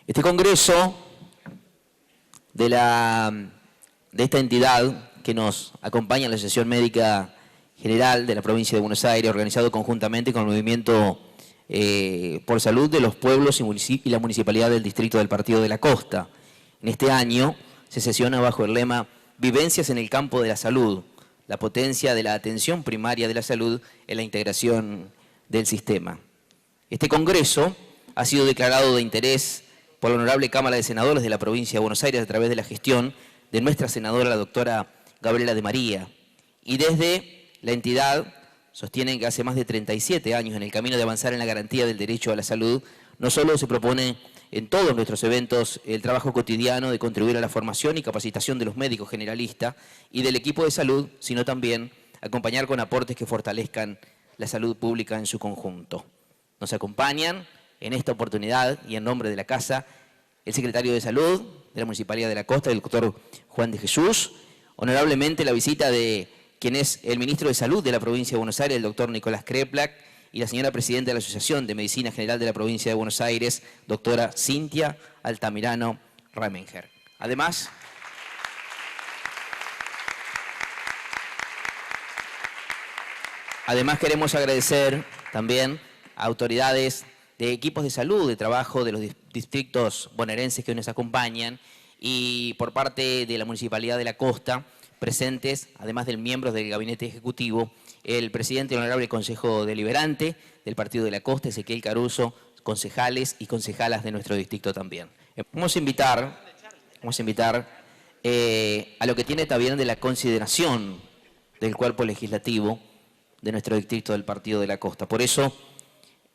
Este congreso de esta entidad que nos acompaña en la Asociación Médica General de la Provincia de Buenos Aires, organizado conjuntamente con el Movimiento por Salud de los Pueblos y la Municipalidad del Distrito del Partido de la Costa. En este año se sesiona bajo el lema Vivencias en el campo de la salud, la potencia de la atención primaria de la salud en la integración del sistema. Este congreso ha sido declarado de interés por la Honorable Cámara de Senadores de la Provincia de Buenos Aires a través de la gestión de nuestra senadora, la doctora Gabriela de María. Y desde la entidad sostienen que hace más de 37 años en el camino de avanzar en la garantía del derecho a la salud, no solo se propone en todos nuestros eventos el trabajo cotidiano de contribuir a la formación y capacitación de los médicos generalistas y del equipo de salud, sino también acompañar con aportes que fortalezcan la salud pública en su conjunto. Nos acompañan en esta oportunidad y en nombre de la Casa el secretario de Salud de la Municipalidad de la Costa, el doctor Juan de Jesús, honorablemente la visita de quien es el ministro de Salud de la Provincia de Buenos Aires, el doctor Nicolás Kreplak, y la señora presidenta de la Asociación de Medicina General de la Provincia de Buenos Aires, doctora Cintia Altamirano Ramenger. Además, queremos agradecer también a autoridades de equipos de salud, de trabajo de los distritos bonaerenses que hoy nos acompañan y por parte de la Municipalidad de la Costa, presentes, además de miembros del Gabinete Ejecutivo, el presidente del Honorable Consejo Deliberante del Partido de la Costa, Ezequiel Caruso, concejales y concejalas de nuestro distrito también. Vamos a invitar a lo que tiene también de la consideración del cuerpo legislativo de nuestro distrito del Partido de la Costa. Por eso,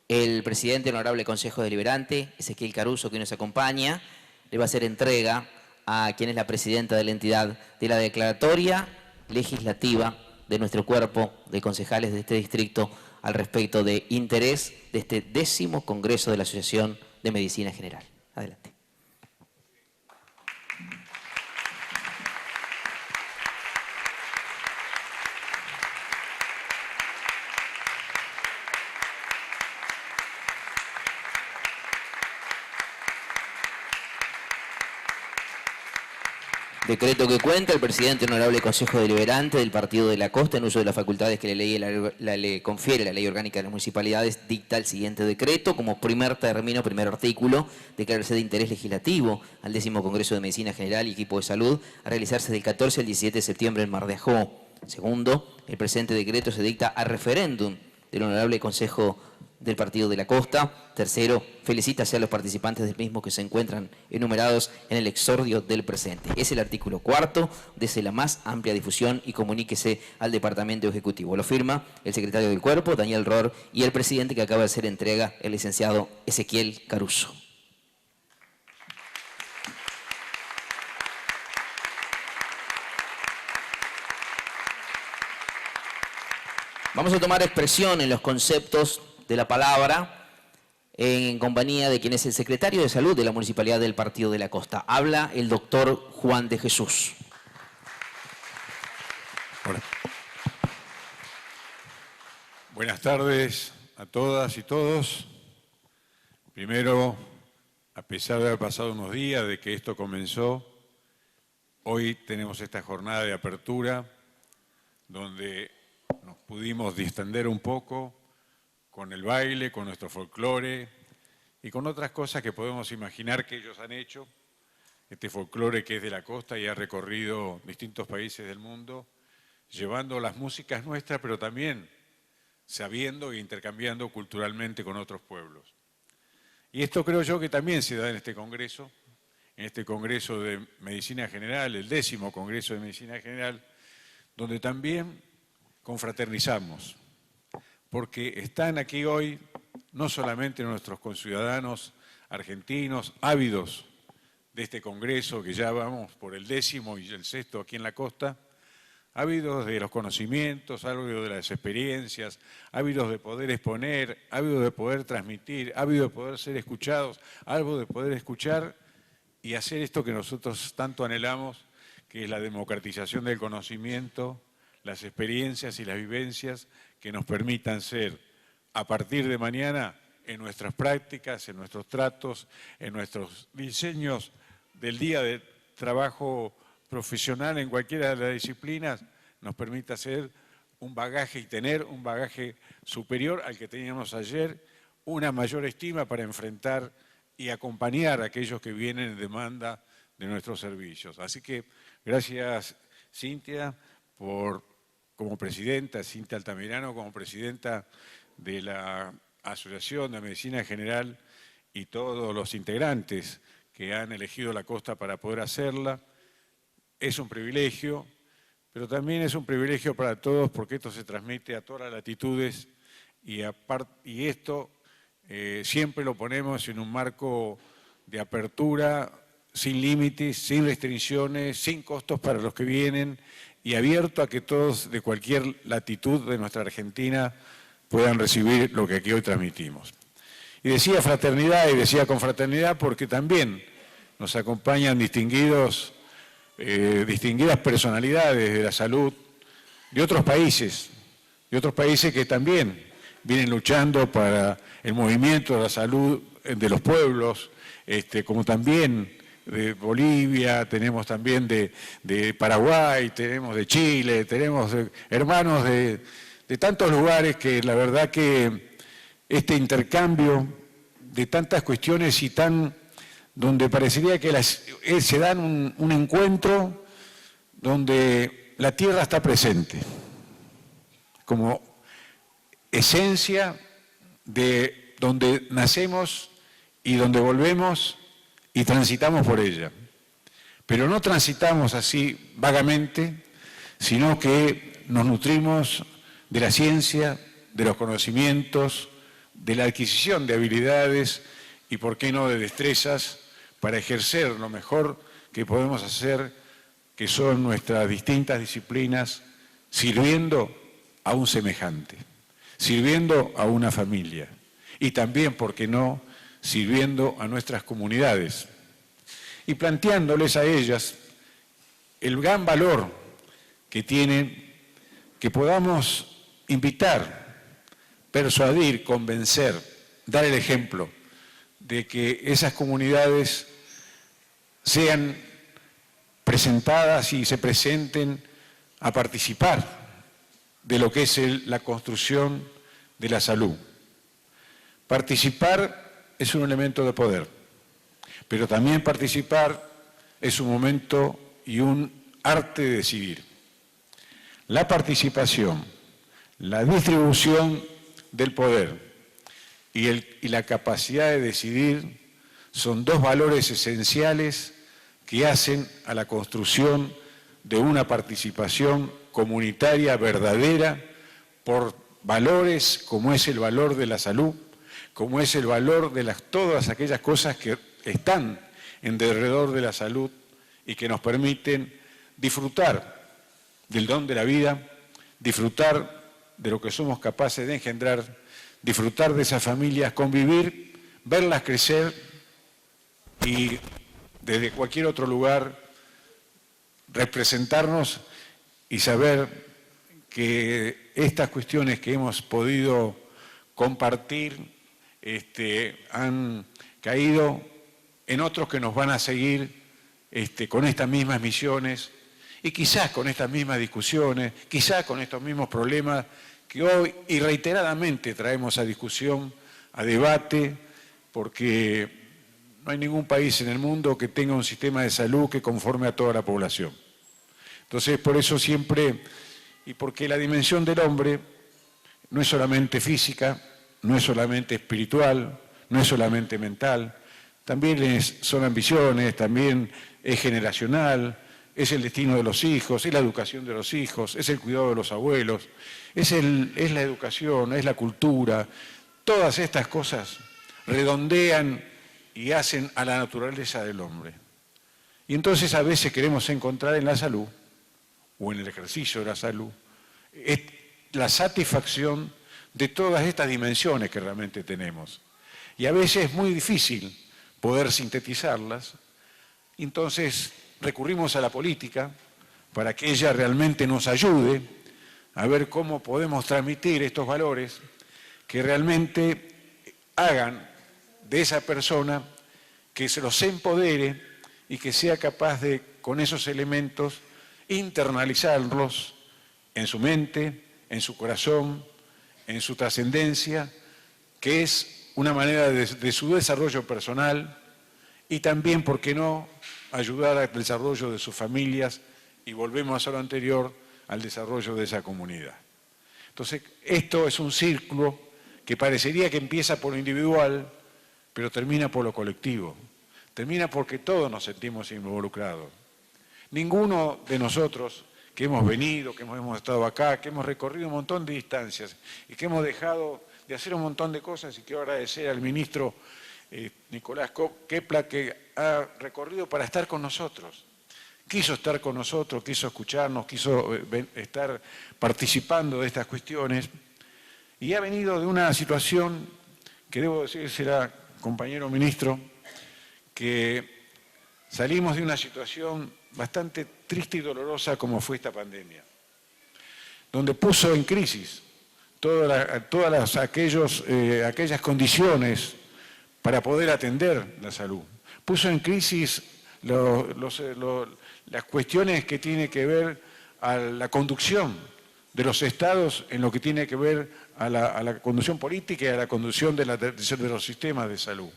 el presidente del Honorable Consejo Deliberante, Ezequiel Caruso, que nos acompaña, le va a hacer entrega a quien es la presidenta de la entidad de la declaratoria legislativa de nuestro cuerpo de concejales de este distrito al respecto de interés de este 10º Congreso de la Asociación de Medicina General. Adelante. Decreto que cuenta el presidente honorable Consejo Deliberante del Partido de la Costa en uso de las facultades que le confiere la Ley Orgánica de las Municipalidades, dicta el siguiente decreto. Como primer término, primer artículo, declararse de interés legislativo al 10º Congreso de Medicina General y Equipo de Salud a realizarse del 14 al 17 de septiembre en Mar de Ajó. Segundo, el presente decreto se dicta a referéndum del Honorable Consejo del Partido de la Costa. Tercero, felicítase a los participantes del mismo que se encuentran enumerados en el exordio del presente. Es el artículo 4, dese la más amplia difusión y comuníquese al Departamento Ejecutivo. Lo firma el secretario del Cuerpo, Daniel Rohr, y el presidente que acaba de hacer entrega, el licenciado Ezequiel Caruso. Vamos a tomar expresión en los conceptos de la palabra en compañía de quien es el secretario de Salud de la Municipalidad del Partido de la Costa. Habla el doctor Juan de Jesús. Hola. Buenas tardes a todas y todos. Primero, a pesar de haber pasado unos días de que esto comenzó, hoy tenemos esta jornada de apertura donde nos pudimos distender un poco con el baile, con nuestro folclore y con otras cosas que podemos imaginar que ellos han hecho. Este folclore que es de la costa y ha recorrido distintos países del mundo, llevando las músicas nuestras, pero también sabiendo e intercambiando culturalmente con otros pueblos. Y esto creo yo que también se da en este Congreso de Medicina General, el 10º Congreso de Medicina General, donde también confraternizamos, porque están aquí hoy no solamente nuestros conciudadanos argentinos ávidos de este Congreso, que ya vamos por el 10º y el 6º aquí en la costa, ávidos de los conocimientos, ávidos de las experiencias, ávidos de poder exponer, ávidos de poder transmitir, ávidos de poder ser escuchados, ávidos de poder escuchar y hacer esto que nosotros tanto anhelamos, que es la democratización del conocimiento, las experiencias y las vivencias que nos permitan ser, a partir de mañana, en nuestras prácticas, en nuestros tratos, en nuestros diseños del día de trabajo profesional en cualquiera de las disciplinas, nos permita hacer un bagaje y tener un bagaje superior al que teníamos ayer, una mayor estima para enfrentar y acompañar a aquellos que vienen en demanda de nuestros servicios. Así que gracias, Cintia, como presidenta, Cintia Altamirano, como presidenta de la Asociación de Medicina General y todos los integrantes que han elegido la costa para poder hacerla. Es un privilegio, pero también es un privilegio para todos porque esto se transmite a todas las latitudes y esto siempre lo ponemos en un marco de apertura, sin límites, sin restricciones, sin costos para los que vienen y abierto a que todos de cualquier latitud de nuestra Argentina puedan recibir lo que aquí hoy transmitimos. Y decía fraternidad y decía confraternidad porque también nos acompañan distinguidas personalidades de la salud de otros países que también vienen luchando para el movimiento de la salud de los pueblos, como también de Bolivia, tenemos también de Paraguay, tenemos de Chile, tenemos hermanos de tantos lugares que la verdad que este intercambio de tantas cuestiones y donde parecería que se dan un encuentro donde la tierra está presente, como esencia de donde nacemos y donde volvemos y transitamos por ella. Pero no transitamos así vagamente, sino que nos nutrimos de la ciencia, de los conocimientos, de la adquisición de habilidades y, por qué no, de destrezas para ejercer lo mejor que podemos hacer, que son nuestras distintas disciplinas, sirviendo a un semejante, sirviendo a una familia y también, por qué no, sirviendo a nuestras comunidades y planteándoles a ellas el gran valor que tienen, que podamos invitar, persuadir, convencer, dar el ejemplo de que esas comunidades sean presentadas y se presenten a participar de lo que es la construcción de la salud. Participar es un elemento de poder, pero también participar es un momento y un arte de decidir. La participación, la distribución del poder y la capacidad de decidir son dos valores esenciales que hacen a la construcción de una participación comunitaria verdadera por valores como es el valor de la salud, como es el valor de todas aquellas cosas que están en derredor de la salud y que nos permiten disfrutar del don de la vida, disfrutar de lo que somos capaces de engendrar, disfrutar de esas familias, convivir, verlas crecer y desde cualquier otro lugar representarnos y saber que estas cuestiones que hemos podido compartir han caído en otros que nos van a seguir con estas mismas misiones y quizás con estas mismas discusiones, quizás con estos mismos problemas que hoy y reiteradamente traemos a discusión, a debate, porque no hay ningún país en el mundo que tenga un sistema de salud que conforme a toda la población. Entonces, por eso siempre, y porque la dimensión del hombre no es solamente física, no es solamente espiritual, no es solamente mental, también son ambiciones, también es generacional, es el destino de los hijos, es la educación de los hijos, es el cuidado de los abuelos, es la educación, es la cultura. Todas estas cosas redondean y hacen a la naturaleza del hombre. Y entonces a veces queremos encontrar en la salud, o en el ejercicio de la salud, la satisfacción de todas estas dimensiones que realmente tenemos. Y a veces es muy difícil poder sintetizarlas, entonces recurrimos a la política para que ella realmente nos ayude a ver cómo podemos transmitir estos valores que realmente hagan de esa persona que se los empodere y que sea capaz de, con esos elementos, internalizarlos en su mente, en su corazón, en su trascendencia, que es una manera de su desarrollo personal y también, ¿por qué no?, ayudar al desarrollo de sus familias y volvemos a lo anterior, al desarrollo de esa comunidad. Entonces, esto es un círculo que parecería que empieza por lo individual, pero termina por lo colectivo. Termina porque todos nos sentimos involucrados. Ninguno de nosotros que hemos venido, que hemos estado acá, que hemos recorrido un montón de distancias y que hemos dejado de hacer un montón de cosas, y quiero agradecer al ministro Nicolás Quepla, que ha recorrido para estar con nosotros. Quiso estar con nosotros, quiso escucharnos, quiso estar participando de estas cuestiones y ha venido de una situación que debo decir, será compañero ministro, que salimos de una situación bastante triste y dolorosa como fue esta pandemia, donde puso en crisis todas aquellas condiciones para poder atender la salud. Puso en crisis las cuestiones que tienen que ver a la conducción de los estados en lo que tiene que ver a la conducción política y a la conducción de los sistemas de salud.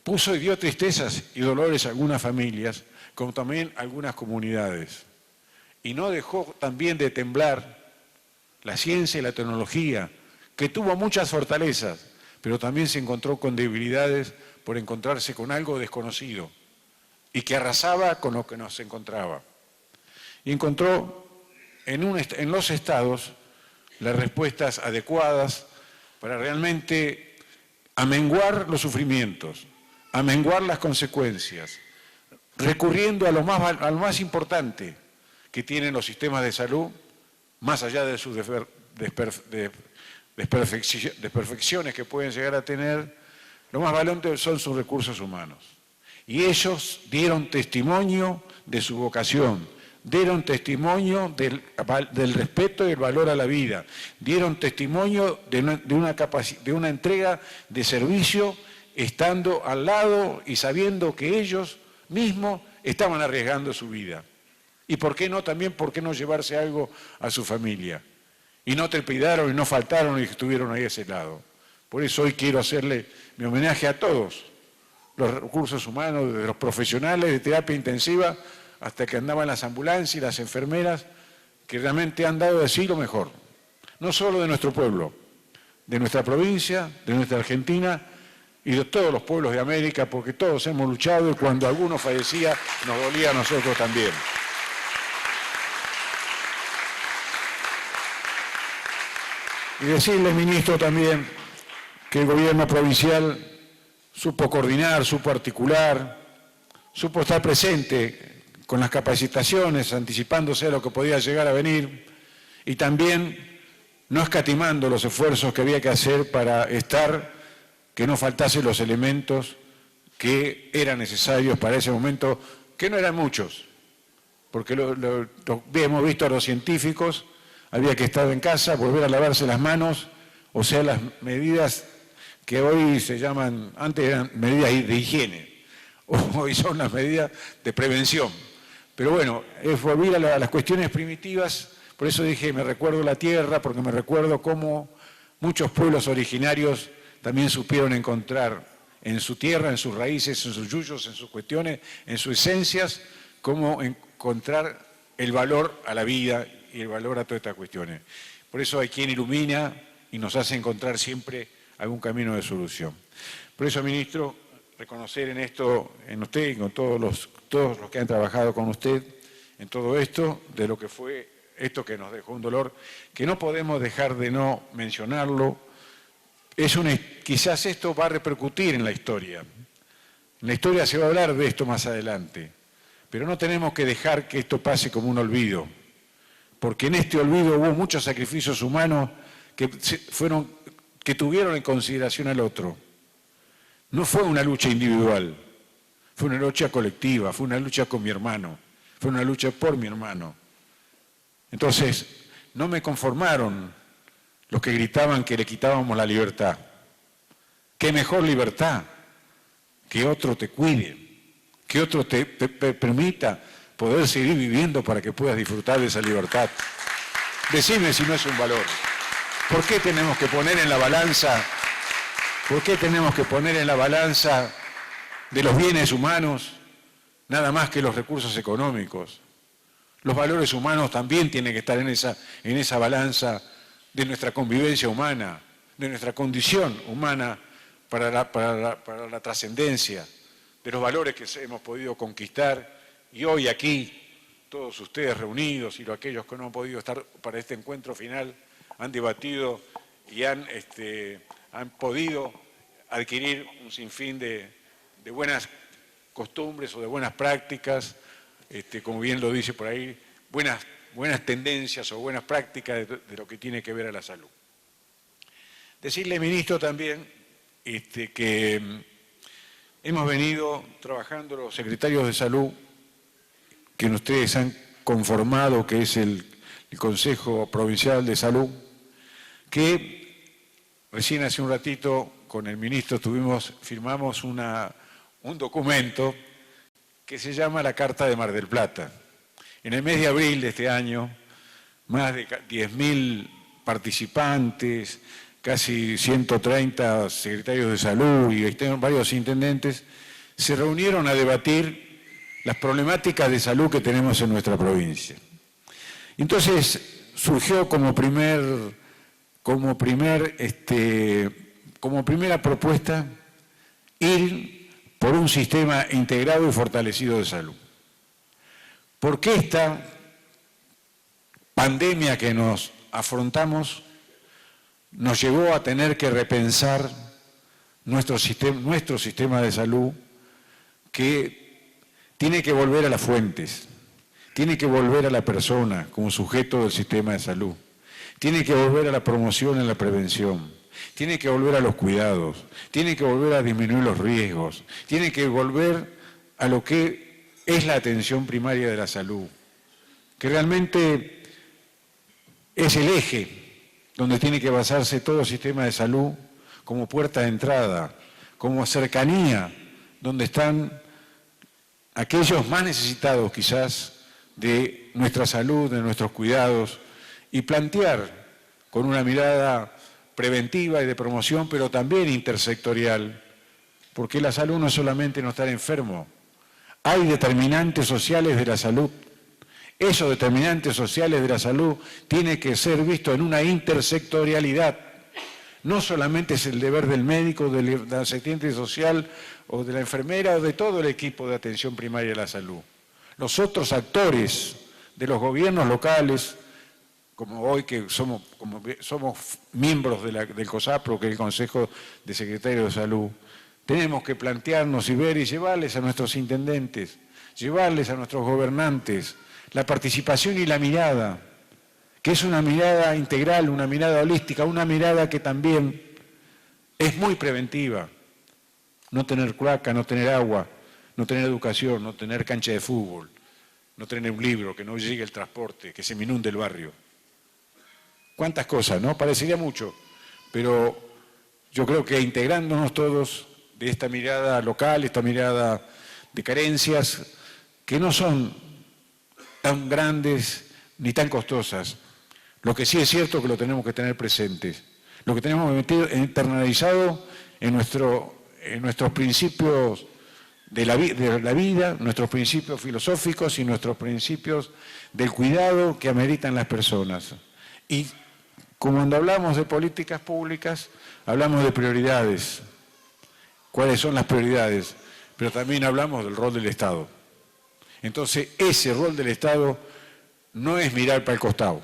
Puso y dio tristezas y dolores a algunas familias, como también a algunas comunidades. Y no dejó también de temblar la ciencia y la tecnología, que tuvo muchas fortalezas, pero también se encontró con debilidades por encontrarse con algo desconocido y que arrasaba con lo que nos encontraba. Y encontró en los estados las respuestas adecuadas para realmente amenguar los sufrimientos, amenguar las consecuencias, recurriendo a lo más importante que tienen los sistemas de salud, más allá de sus desperfecciones que pueden llegar a tener, lo más valioso son sus recursos humanos. Y ellos dieron testimonio de su vocación, dieron testimonio del respeto y el valor a la vida, dieron testimonio de una entrega de servicio estando al lado y sabiendo que ellos mismos estaban arriesgando su vida. Y por qué no, también por qué no llevarse algo a su familia. Y no trepidaron y no faltaron y estuvieron ahí a ese lado. Por eso hoy quiero hacerle mi homenaje a todos los recursos humanos, de los profesionales de terapia intensiva, hasta que andaban las ambulancias y las enfermeras, que realmente han dado de sí lo mejor. No solo de nuestro pueblo, de nuestra provincia, de nuestra Argentina y de todos los pueblos de América, porque todos hemos luchado y cuando alguno fallecía nos dolía a nosotros también. Y decirle, ministro, también que el gobierno provincial supo coordinar, supo articular, supo estar presente con las capacitaciones, anticipándose a lo que podía llegar a venir y también no escatimando los esfuerzos que había que hacer para que no faltasen los elementos que eran necesarios para ese momento, que no eran muchos, porque hemos visto a los científicos, había que estar en casa, volver a lavarse las manos, o sea, las medidas que hoy se llaman, antes eran medidas de higiene, hoy son las medidas de prevención. Pero bueno, es volver a las cuestiones primitivas, por eso dije, me recuerdo la tierra, porque me recuerdo cómo muchos pueblos originarios también supieron encontrar en su tierra, en sus raíces, en sus yuyos, en sus cuestiones, en sus esencias, cómo encontrar el valor a la vida y el valor a todas estas cuestiones. Por eso hay quien ilumina y nos hace encontrar siempre algún camino de solución. Por eso, ministro, reconocer en esto, en usted y con todos los que han trabajado con usted en todo esto, de lo que fue esto que nos dejó un dolor, que no podemos dejar de no mencionarlo. Quizás esto va a repercutir en la historia. En la historia se va a hablar de esto más adelante, pero no tenemos que dejar que esto pase como un olvido, porque en este olvido hubo muchos sacrificios humanos que tuvieron en consideración al otro. No fue una lucha individual, fue una lucha colectiva, fue una lucha con mi hermano, fue una lucha por mi hermano. Entonces, no me conformaron los que gritaban que le quitábamos la libertad. ¿Qué mejor libertad? Que otro te cuide, que otro te permita poder seguir viviendo para que puedas disfrutar de esa libertad. Decime si no es un valor. ¿Por qué tenemos que poner en la balanza, de los bienes humanos nada más que los recursos económicos? Los valores humanos también tienen que estar en esa balanza de nuestra convivencia humana, de nuestra condición humana para la trascendencia, de los valores que hemos podido conquistar. Y hoy aquí, todos ustedes reunidos y aquellos que no han podido estar para este encuentro final, han debatido y han podido adquirir un sinfín de buenas costumbres o de buenas prácticas, como bien lo dice por ahí, buenas tendencias o buenas prácticas de lo que tiene que ver a la salud. Decirle, ministro, también que hemos venido trabajando los secretarios de salud que ustedes han conformado, que es el Consejo Provincial de Salud, que recién hace un ratito con el ministro firmamos un documento que se llama la Carta de Mar del Plata. En el mes de abril de este año, más de 10.000 participantes, casi 130 secretarios de salud y varios intendentes, se reunieron a debatir las problemáticas de salud que tenemos en nuestra provincia. Entonces surgió como primera propuesta ir por un sistema integrado y fortalecido de salud. Porque esta pandemia que nos afrontamos nos llevó a tener que repensar nuestro sistema de salud, que tiene que volver a las fuentes, tiene que volver a la persona como sujeto del sistema de salud, tiene que volver a la promoción y la prevención, tiene que volver a los cuidados, tiene que volver a disminuir los riesgos, tiene que volver a lo que es la atención primaria de la salud, que realmente es el eje donde tiene que basarse todo el sistema de salud como puerta de entrada, como cercanía, donde están aquellos más necesitados quizás de nuestra salud, de nuestros cuidados, y plantear con una mirada preventiva y de promoción, pero también intersectorial, porque la salud no es solamente no estar enfermo, hay determinantes sociales de la salud. Esos determinantes sociales de la salud tienen que ser vistos en una intersectorialidad. No solamente es el deber del médico, del asistente social o de la enfermera o de todo el equipo de atención primaria de la salud. Los otros actores de los gobiernos locales, como hoy que somos miembros del COSAPRO, que es el Consejo de Secretarios de Salud, tenemos que plantearnos y ver y llevarles a nuestros intendentes, llevarles a nuestros gobernantes la participación y la mirada, que es una mirada integral, una mirada holística, una mirada que también es muy preventiva. No tener cloaca, no tener agua, no tener educación, no tener cancha de fútbol, no tener un libro, que no llegue el transporte, que se me inunde el barrio. ¿Cuántas cosas, no? Parecería mucho, pero yo creo que integrándonos todos de esta mirada local, esta mirada de carencias, que no son tan grandes ni tan costosas. Lo que sí es cierto que lo tenemos que tener presentes. Lo que tenemos internalizado en nuestros principios de la vida, nuestros principios filosóficos y nuestros principios del cuidado que ameritan las personas. Y cuando hablamos de políticas públicas, hablamos de prioridades. ¿Cuáles son las prioridades? Pero también hablamos del rol del Estado. Entonces, ese rol del Estado no es mirar para el costado,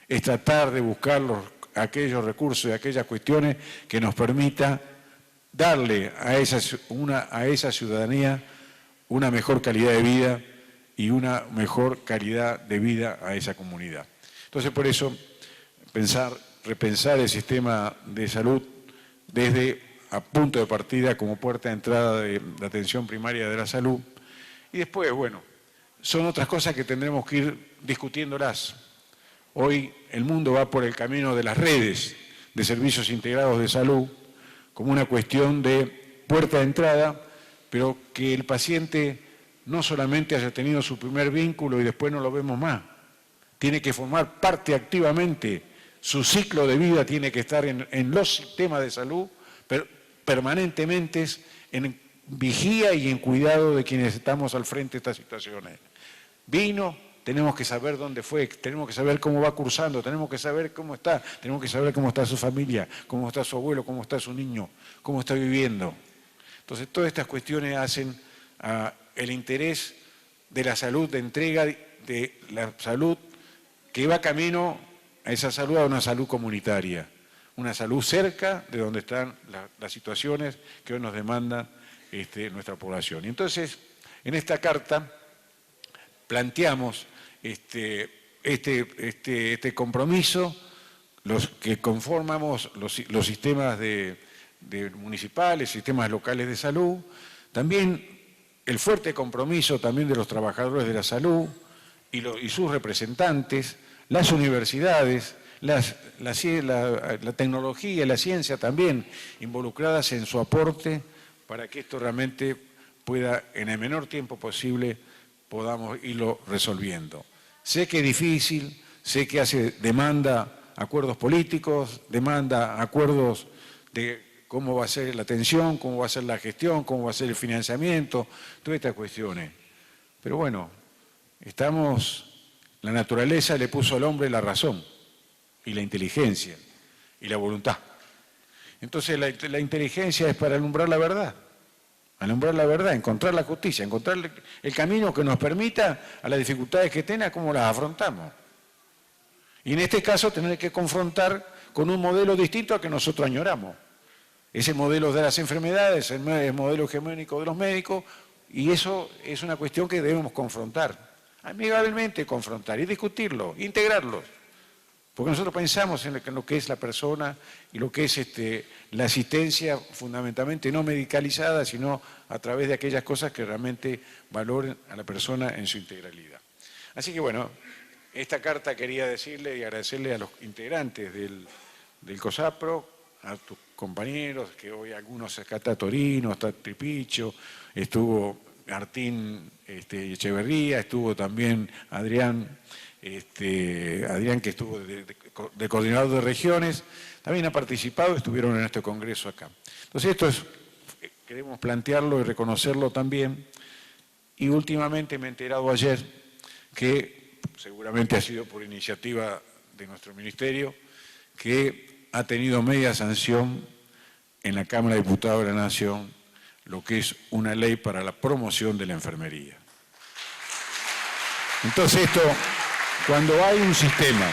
es tratar de buscar aquellos recursos y aquellas cuestiones que nos permita darle a esa ciudadanía una mejor calidad de vida y una mejor calidad de vida a esa comunidad. Entonces, por eso, repensar el sistema de salud desde a punto de partida como puerta de entrada de la atención primaria de la salud. Y después, bueno, son otras cosas que tendremos que ir discutiéndolas. Hoy el mundo va por el camino de las redes de servicios integrados de salud, como una cuestión de puerta de entrada, pero que el paciente no solamente haya tenido su primer vínculo y después no lo vemos más. Tiene que formar parte activamente, su ciclo de vida tiene que estar en los sistemas de salud permanentemente en vigía y en cuidado de quienes estamos al frente de estas situaciones. Vino, tenemos que saber dónde fue, tenemos que saber cómo va cursando, tenemos que saber cómo está, tenemos que saber cómo está su familia, cómo está su abuelo, cómo está su niño, cómo está viviendo. Entonces, todas estas cuestiones hacen el interés de la salud, de entrega de la salud que va camino a esa salud, a una salud comunitaria, una salud cerca de donde están las situaciones que hoy nos demanda nuestra población. Y entonces, en esta carta planteamos este compromiso, los que conformamos los sistemas municipales, sistemas locales de salud, también el fuerte compromiso también de los trabajadores de la salud y sus representantes, las universidades, la tecnología y la ciencia también involucradas en su aporte para que esto realmente pueda, en el menor tiempo posible, podamos irlo resolviendo. Sé que es difícil, sé que demanda acuerdos políticos, demanda acuerdos de cómo va a ser la atención, cómo va a ser la gestión, cómo va a ser el financiamiento, todas estas cuestiones. Pero bueno, la naturaleza le puso al hombre la razón y la inteligencia y la voluntad. Entonces la inteligencia es para alumbrar la verdad, encontrar la justicia, encontrar el camino que nos permita a las dificultades que tenga, cómo las afrontamos. Y en este caso tener que confrontar con un modelo distinto al que nosotros añoramos. Ese modelo de las enfermedades, el modelo hegemónico de los médicos, y eso es una cuestión que debemos confrontar, amigablemente confrontar y discutirlo, integrarlos. Porque nosotros pensamos en lo que es la persona y lo que es la asistencia fundamentalmente no medicalizada, sino a través de aquellas cosas que realmente valoren a la persona en su integralidad. Así que bueno, esta carta quería decirle y agradecerle a los integrantes del COSAPRO, a tus compañeros, que hoy algunos, acá está Torino, está Tripicho, estuvo Martín Echeverría, estuvo también Adrián que estuvo de coordinador de regiones, también ha participado, estuvieron en este congreso acá. Entonces queremos plantearlo y reconocerlo también, y últimamente me he enterado ayer que, seguramente ha sido por iniciativa de nuestro ministerio, que ha tenido media sanción en la Cámara de Diputados de la Nación lo que es una ley para la promoción de la enfermería. Entonces esto, cuando hay un sistema,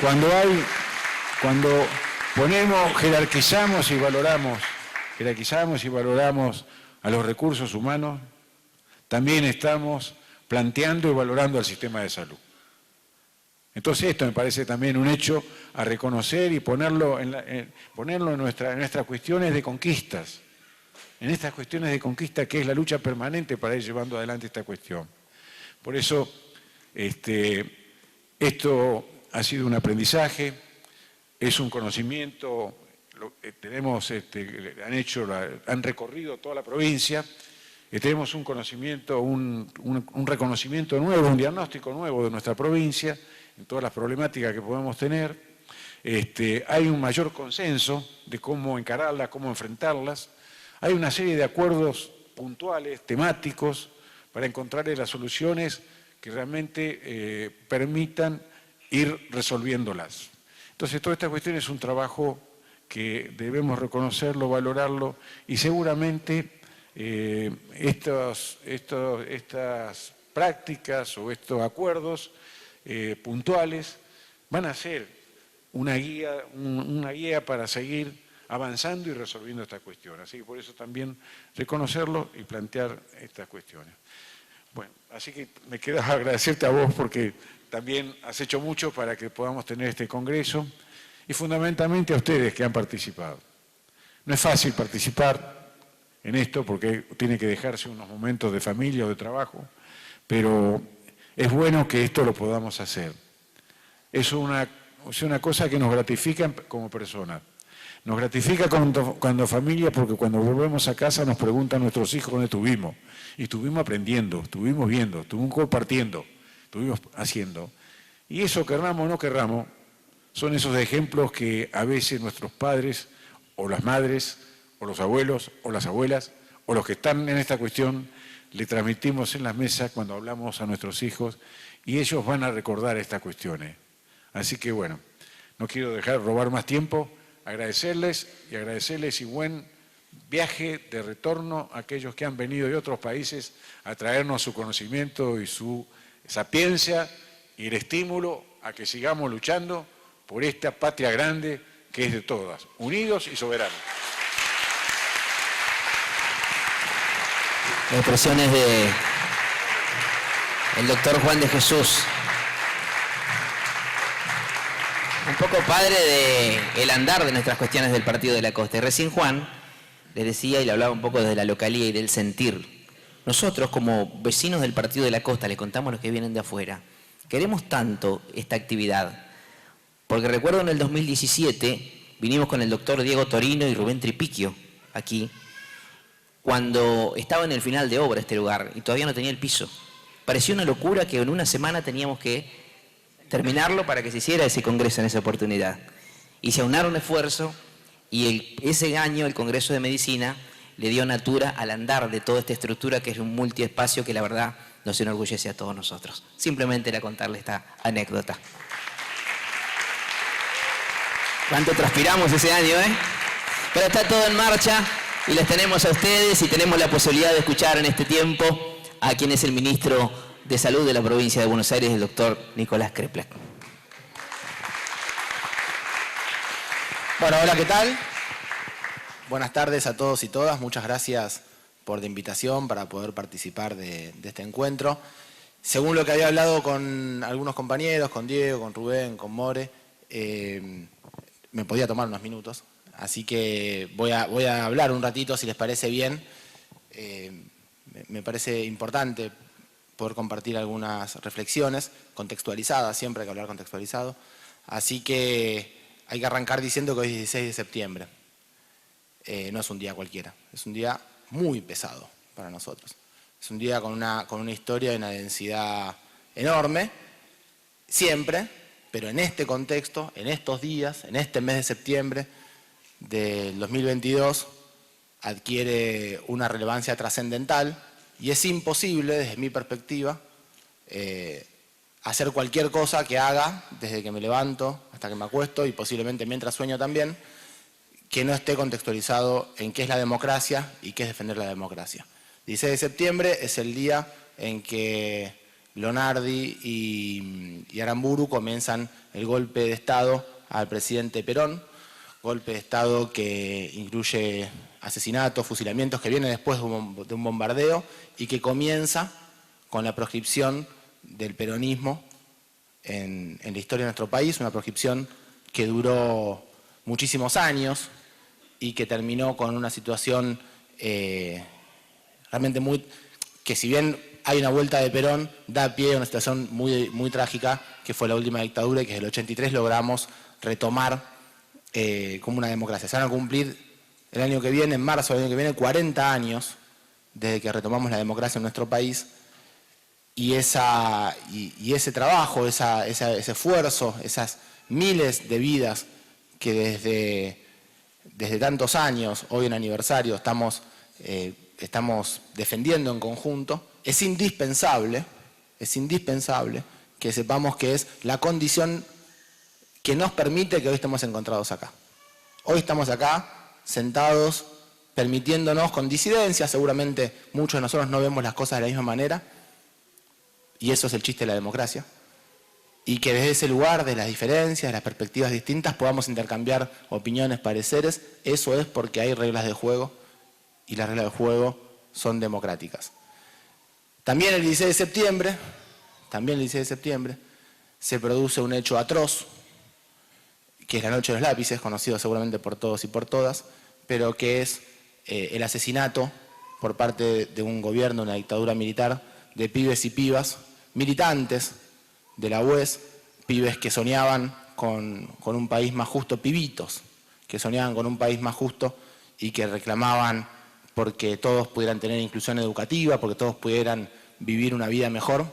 cuando jerarquizamos y valoramos a los recursos humanos, también estamos planteando y valorando al sistema de salud. Entonces esto me parece también un hecho a reconocer y ponerlo en nuestras cuestiones de conquistas, en estas cuestiones de conquista que es la lucha permanente para ir llevando adelante esta cuestión. Por eso, esto ha sido un aprendizaje, es un conocimiento, han recorrido toda la provincia, tenemos un conocimiento, un reconocimiento nuevo, un diagnóstico nuevo de nuestra provincia, en todas las problemáticas que podemos tener. Hay un mayor consenso de cómo encararlas, cómo enfrentarlas. Hay una serie de acuerdos puntuales, temáticos, para encontrarle las soluciones que realmente permitan ir resolviéndolas. Entonces, toda esta cuestión es un trabajo que debemos reconocerlo, valorarlo, y seguramente estas prácticas o estos acuerdos puntuales van a ser una guía para seguir avanzando y resolviendo esta cuestión. Así que por eso también reconocerlo y plantear estas cuestiones. Bueno, así que me queda agradecerte a vos porque también has hecho mucho para que podamos tener este congreso y fundamentalmente a ustedes que han participado. No es fácil participar en esto porque tiene que dejarse unos momentos de familia o de trabajo, pero es bueno que esto lo podamos hacer. Es una cosa que nos gratifica como personas, Nos gratifica cuando familia, porque cuando volvemos a casa nos preguntan nuestros hijos dónde estuvimos. Y estuvimos aprendiendo, estuvimos viendo, estuvimos compartiendo, estuvimos haciendo. Y eso, querramos o no querramos, son esos ejemplos que a veces nuestros padres, o las madres, o los abuelos, o las abuelas, o los que están en esta cuestión, le transmitimos en las mesas cuando hablamos a nuestros hijos, y ellos van a recordar estas cuestiones. Así que bueno, no quiero dejar robar más tiempo, agradecerles y buen viaje de retorno a aquellos que han venido de otros países a traernos su conocimiento y su sapiencia y el estímulo a que sigamos luchando por esta patria grande que es de todas, unidos y soberanos. Expresiones de el doctor Juan de Jesús, un poco padre del andar de nuestras cuestiones del Partido de la Costa. Y recién Juan le decía y le hablaba un poco desde la localía y del sentir. Nosotros como vecinos del Partido de la Costa, le contamos a los que vienen de afuera, queremos tanto esta actividad, porque recuerdo en el 2017 vinimos con el doctor Diego Torino y Rubén Tripiquio aquí, cuando estaba en el final de obra este lugar y todavía no tenía el piso. Pareció una locura que en una semana teníamos que terminarlo para que se hiciera ese congreso en esa oportunidad. Y se aunaron esfuerzos y ese año el Congreso de Medicina le dio natura al andar de toda esta estructura que es un multiespacio que la verdad nos enorgullece a todos nosotros. Simplemente era contarle esta anécdota. ¿Cuánto transpiramos ese año, Pero está todo en marcha y les tenemos a ustedes y tenemos la posibilidad de escuchar en este tiempo a quien es el ministro de Salud de la provincia de Buenos Aires, el doctor Nicolás Kreplak. Bueno, hola, ¿qué tal? Buenas tardes a todos y todas. Muchas gracias por la invitación para poder participar de este encuentro. Según lo que había hablado con algunos compañeros, con Diego, con Rubén, con More, me podía tomar unos minutos. Así que voy a hablar un ratito, si les parece bien. Me parece importante poder compartir algunas reflexiones contextualizadas, siempre hay que hablar contextualizado. Así que hay que arrancar diciendo que hoy es 16 de septiembre. No es un día cualquiera, es un día muy pesado para nosotros. Es un día con una historia y una densidad enorme, siempre, pero en este contexto, en estos días, en este mes de septiembre del 2022, adquiere una relevancia trascendental y es imposible, desde mi perspectiva, hacer cualquier cosa que haga, desde que me levanto hasta que me acuesto y posiblemente mientras sueño también, que no esté contextualizado en qué es la democracia y qué es defender la democracia. 16 de septiembre es el día en que Lonardi y Aramburu comienzan el golpe de Estado al presidente Perón, golpe de Estado que incluye asesinatos, fusilamientos, que viene después de un bombardeo y que comienza con la proscripción del peronismo en la historia de nuestro país, una proscripción que duró muchísimos años y que terminó con una situación realmente que si bien hay una vuelta de Perón, da pie a una situación muy, muy trágica, que fue la última dictadura y que desde el 83 logramos retomar como una democracia. Se van a cumplir el año que viene, en marzo del año que viene, 40 años desde que retomamos la democracia en nuestro país y ese trabajo, ese esfuerzo, esas miles de vidas que desde tantos años, hoy en aniversario, estamos defendiendo en conjunto, es indispensable que sepamos que es la condición que nos permite que hoy estemos encontrados acá. Hoy estamos acá, sentados, permitiéndonos con disidencia, seguramente muchos de nosotros no vemos las cosas de la misma manera, y eso es el chiste de la democracia, y que desde ese lugar, de las diferencias, de las perspectivas distintas, podamos intercambiar opiniones, pareceres. Eso es porque hay reglas de juego, y las reglas de juego son democráticas. También el 16 de septiembre, se produce un hecho atroz, que es la Noche de los Lápices, conocido seguramente por todos y por todas, pero que es el asesinato por parte de un gobierno, una dictadura militar, de pibes y pibas, militantes de la UES, pibes que soñaban con un país más justo, pibitos que soñaban con un país más justo y que reclamaban porque todos pudieran tener inclusión educativa, porque todos pudieran vivir una vida mejor,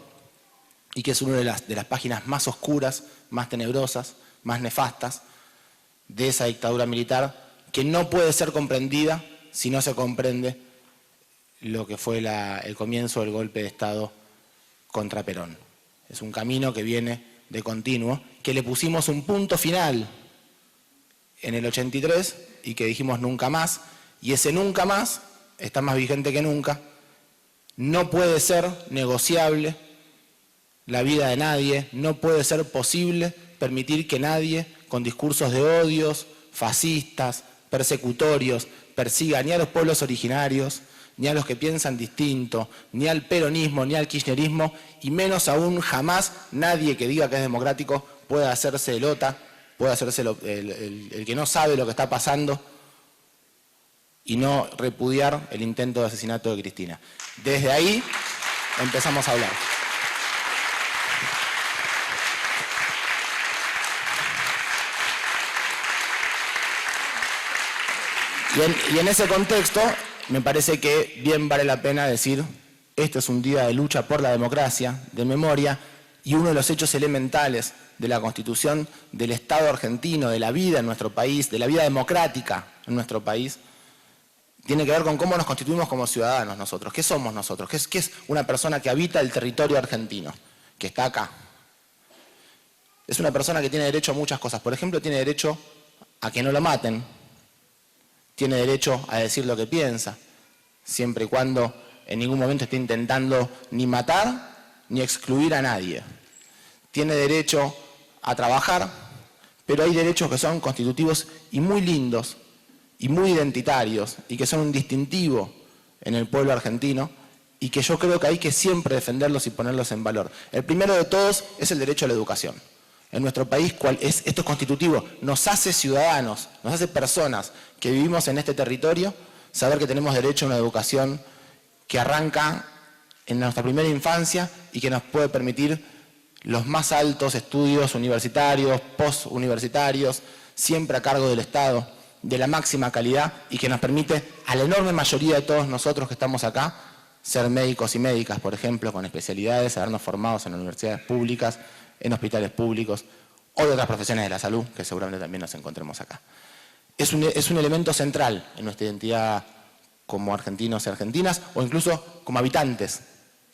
y que es una de las páginas más oscuras, más tenebrosas, más nefastas de esa dictadura militar, que no puede ser comprendida si no se comprende lo que fue el comienzo del golpe de Estado contra Perón. Es un camino que viene de continuo, que le pusimos un punto final en el 83 y que dijimos nunca más, y ese nunca más está más vigente que nunca. No puede ser negociable la vida de nadie, no puede ser posible permitir que nadie con discursos de odios, fascistas, persecutorios, persiga ni a los pueblos originarios, ni a los que piensan distinto, ni al peronismo, ni al kirchnerismo, y menos aún jamás nadie que diga que es democrático pueda hacerse el OTA, puede hacerse el que no sabe lo que está pasando y no repudiar el intento de asesinato de Cristina. Desde ahí empezamos a hablar. Y en ese contexto me parece que bien vale la pena decir, este es un día de lucha por la democracia, de memoria, y uno de los hechos elementales de la Constitución del Estado argentino, de la vida en nuestro país, de la vida democrática en nuestro país, tiene que ver con cómo nos constituimos como ciudadanos nosotros. ¿Qué somos nosotros? ¿Qué es una persona que habita el territorio argentino, que está acá? Es una persona que tiene derecho a muchas cosas. Por ejemplo, tiene derecho a que no lo maten, tiene derecho a decir lo que piensa, siempre y cuando en ningún momento esté intentando ni matar ni excluir a nadie. Tiene derecho a trabajar, pero hay derechos que son constitutivos y muy lindos y muy identitarios y que son un distintivo en el pueblo argentino y que yo creo que hay que siempre defenderlos y ponerlos en valor. El primero de todos es el derecho a la educación. En nuestro país esto es constitutivo, nos hace ciudadanos, nos hace personas que vivimos en este territorio, saber que tenemos derecho a una educación que arranca en nuestra primera infancia y que nos puede permitir los más altos estudios universitarios, postuniversitarios, siempre a cargo del Estado, de la máxima calidad y que nos permite a la enorme mayoría de todos nosotros que estamos acá ser médicos y médicas, por ejemplo, con especialidades, habernos formados en universidades públicas, en hospitales públicos o de otras profesiones de la salud, que seguramente también nos encontremos acá. Es un elemento central en nuestra identidad como argentinos y argentinas, o incluso como habitantes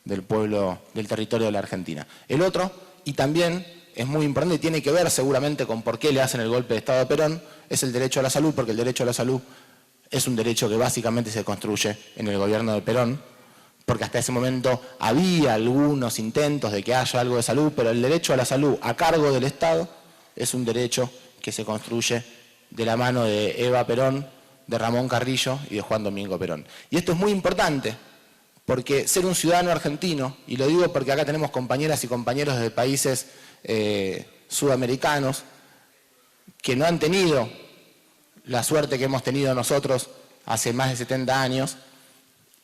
del pueblo, del territorio de la Argentina. El otro, y también es muy importante y tiene que ver seguramente con por qué le hacen el golpe de Estado a Perón, es el derecho a la salud, porque el derecho a la salud es un derecho que básicamente se construye en el gobierno de Perón, porque hasta ese momento había algunos intentos de que haya algo de salud, pero el derecho a la salud a cargo del Estado es un derecho que se construye de la mano de Eva Perón, de Ramón Carrillo y de Juan Domingo Perón. Y esto es muy importante, porque ser un ciudadano argentino, y lo digo porque acá tenemos compañeras y compañeros de países sudamericanos que no han tenido la suerte que hemos tenido nosotros hace más de 70 años,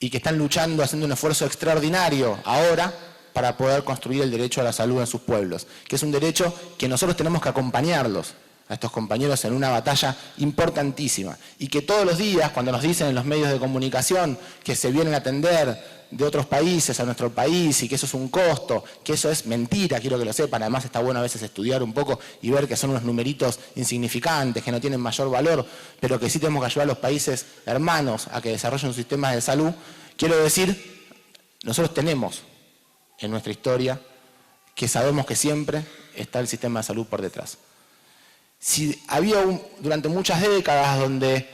y que están luchando, haciendo un esfuerzo extraordinario ahora para poder construir el derecho a la salud en sus pueblos, que es un derecho que nosotros tenemos que acompañarlos, a estos compañeros, en una batalla importantísima, y que todos los días, cuando nos dicen en los medios de comunicación que se vienen a atender de otros países a nuestro país y que eso es un costo, que eso es mentira, quiero que lo sepan. Además está bueno a veces estudiar un poco y ver que son unos numeritos insignificantes, que no tienen mayor valor, pero que sí tenemos que ayudar a los países hermanos a que desarrollen un sistema de salud. Quiero decir, nosotros tenemos en nuestra historia que sabemos que siempre está el sistema de salud por detrás. Si había durante muchas décadas donde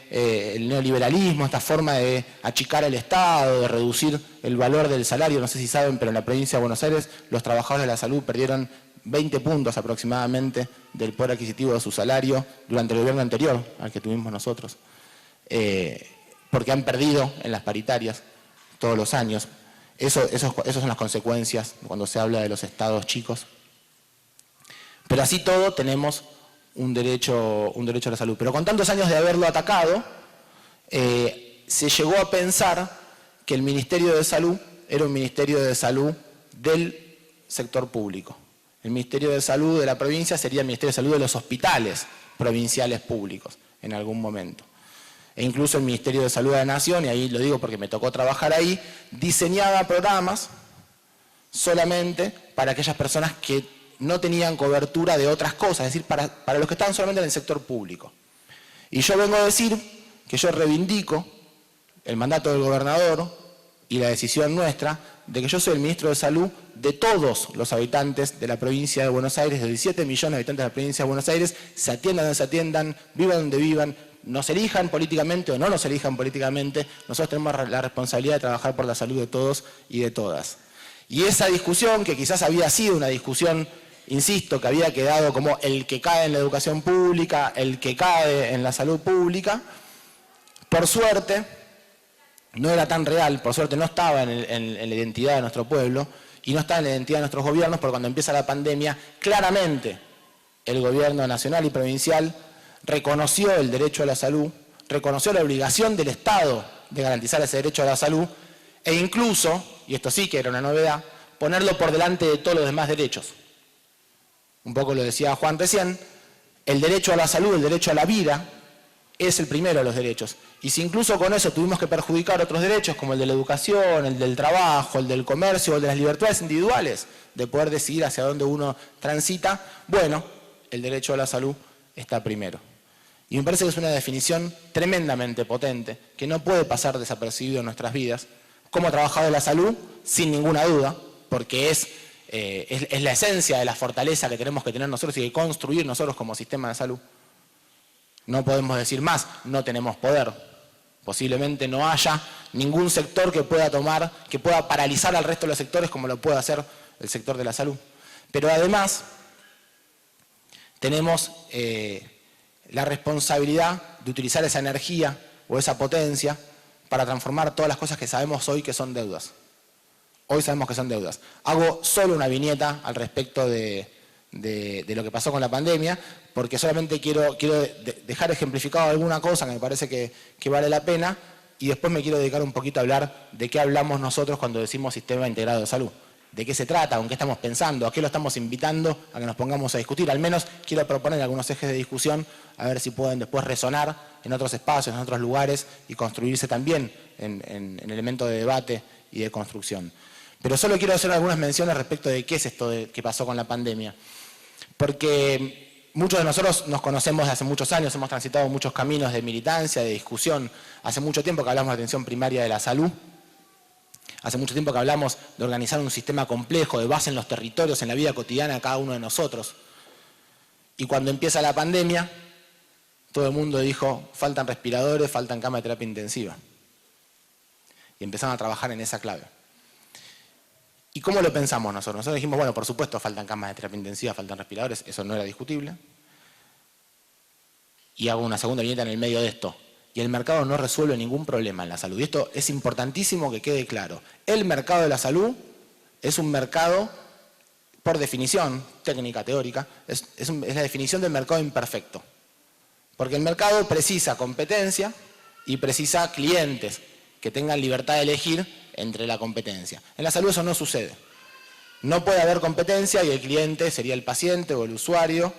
el neoliberalismo, esta forma de achicar el Estado, de reducir el valor del salario, no sé si saben, pero en la provincia de Buenos Aires los trabajadores de la salud perdieron 20 puntos aproximadamente del poder adquisitivo de su salario durante el gobierno anterior al que tuvimos nosotros, porque han perdido en las paritarias todos los años. Esas son las consecuencias cuando se habla de los estados chicos. Pero así todo tenemos un derecho a la salud. Pero con tantos años de haberlo atacado, se llegó a pensar que el Ministerio de Salud era un Ministerio de Salud del sector público. El Ministerio de Salud de la provincia sería el Ministerio de Salud de los hospitales provinciales públicos. en algún momento. E incluso el Ministerio de Salud de la Nación, y ahí lo digo porque me tocó trabajar ahí, diseñaba programas solamente para aquellas personas que no tenían cobertura de otras cosas, es decir, para los que estaban solamente en el sector público. Y yo vengo a decir que yo reivindico el mandato del gobernador y la decisión nuestra de que yo soy el ministro de Salud de todos los habitantes de la provincia de Buenos Aires, de 17 millones de habitantes de la provincia de Buenos Aires, se atiendan donde se atiendan, vivan donde vivan, nos elijan políticamente o no nos elijan políticamente, nosotros tenemos la responsabilidad de trabajar por la salud de todos y de todas. Y esa discusión, que quizás había sido una discusión, insisto, que había quedado como el que cae en la educación pública, el que cae en la salud pública, por suerte no era tan real, por suerte no estaba en la identidad de nuestro pueblo y no está en la identidad de nuestros gobiernos, porque cuando empieza la pandemia, claramente el gobierno nacional y provincial reconoció el derecho a la salud, reconoció la obligación del Estado de garantizar ese derecho a la salud e incluso, y esto sí que era una novedad, ponerlo por delante de todos los demás derechos. Un poco lo decía Juan recién, el derecho a la salud, el derecho a la vida, es el primero de los derechos. Y si incluso con eso tuvimos que perjudicar otros derechos, como el de la educación, el del trabajo, el del comercio, el de las libertades individuales, de poder decidir hacia dónde uno transita, bueno, el derecho a la salud está primero. Y me parece que es una definición tremendamente potente, que no puede pasar desapercibido en nuestras vidas, como trabajador de la salud, sin ninguna duda, porque es la esencia de la fortaleza que tenemos que tener nosotros y que construir nosotros como sistema de salud. No podemos decir más, no tenemos poder. Posiblemente no haya ningún sector que pueda tomar, que pueda paralizar al resto de los sectores como lo puede hacer el sector de la salud. Pero además, tenemos la responsabilidad de utilizar esa energía o esa potencia para transformar todas las cosas que sabemos hoy que son deudas. Hoy sabemos que son deudas. Hago solo una viñeta al respecto de lo que pasó con la pandemia, porque solamente quiero dejar ejemplificado alguna cosa que me parece que vale la pena, y después me quiero dedicar un poquito a hablar de qué hablamos nosotros cuando decimos sistema integrado de salud. ¿De qué se trata? ¿Con qué estamos pensando? ¿A qué lo estamos invitando a que nos pongamos a discutir? Al menos quiero proponer algunos ejes de discusión, a ver si pueden después resonar en otros espacios, en otros lugares, y construirse también en elementos de debate y de construcción. Pero solo quiero hacer algunas menciones respecto de qué es esto que pasó con la pandemia. Porque muchos de nosotros nos conocemos desde hace muchos años, hemos transitado muchos caminos de militancia, de discusión. Hace mucho tiempo que hablamos de atención primaria de la salud. Hace mucho tiempo que hablamos de organizar un sistema complejo, de base en los territorios, en la vida cotidiana de cada uno de nosotros. Y cuando empieza la pandemia, todo el mundo dijo, faltan respiradores, faltan camas de terapia intensiva. Y empezaron a trabajar en esa clave. ¿Y cómo lo pensamos nosotros? Nosotros dijimos, bueno, por supuesto, faltan camas de terapia intensiva, faltan respiradores, eso no era discutible. Y hago una segunda viñeta en el medio de esto. Y el mercado no resuelve ningún problema en la salud. Y esto es importantísimo que quede claro. El mercado de la salud es un mercado, por definición técnica, teórica, es la definición del mercado imperfecto. Porque el mercado precisa competencia y precisa clientes que tengan libertad de elegir entre la competencia. En la salud eso no sucede. No puede haber competencia y el cliente, sería el paciente o el usuario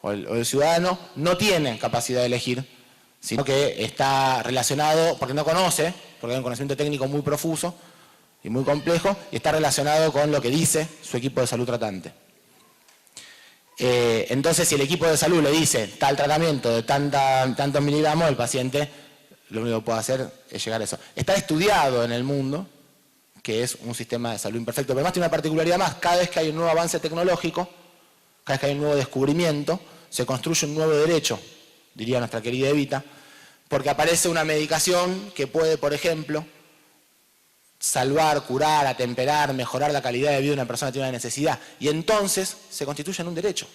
o el ciudadano, no tiene capacidad de elegir, sino que está relacionado, porque no conoce, porque hay un conocimiento técnico muy profuso y muy complejo, y está relacionado con lo que dice su equipo de salud tratante. Entonces, si el equipo de salud le dice tal tratamiento de tantos miligramos, el paciente lo único que puede hacer es llegar a eso. Está estudiado en el mundo que es un sistema de salud imperfecto, pero además tiene una particularidad más: cada vez que hay un nuevo avance tecnológico, cada vez que hay un nuevo descubrimiento, se construye un nuevo derecho, diría nuestra querida Evita, porque aparece una medicación que puede, por ejemplo, salvar, curar, atemperar, mejorar la calidad de vida de una persona que tiene una necesidad, y entonces se constituye en un derecho,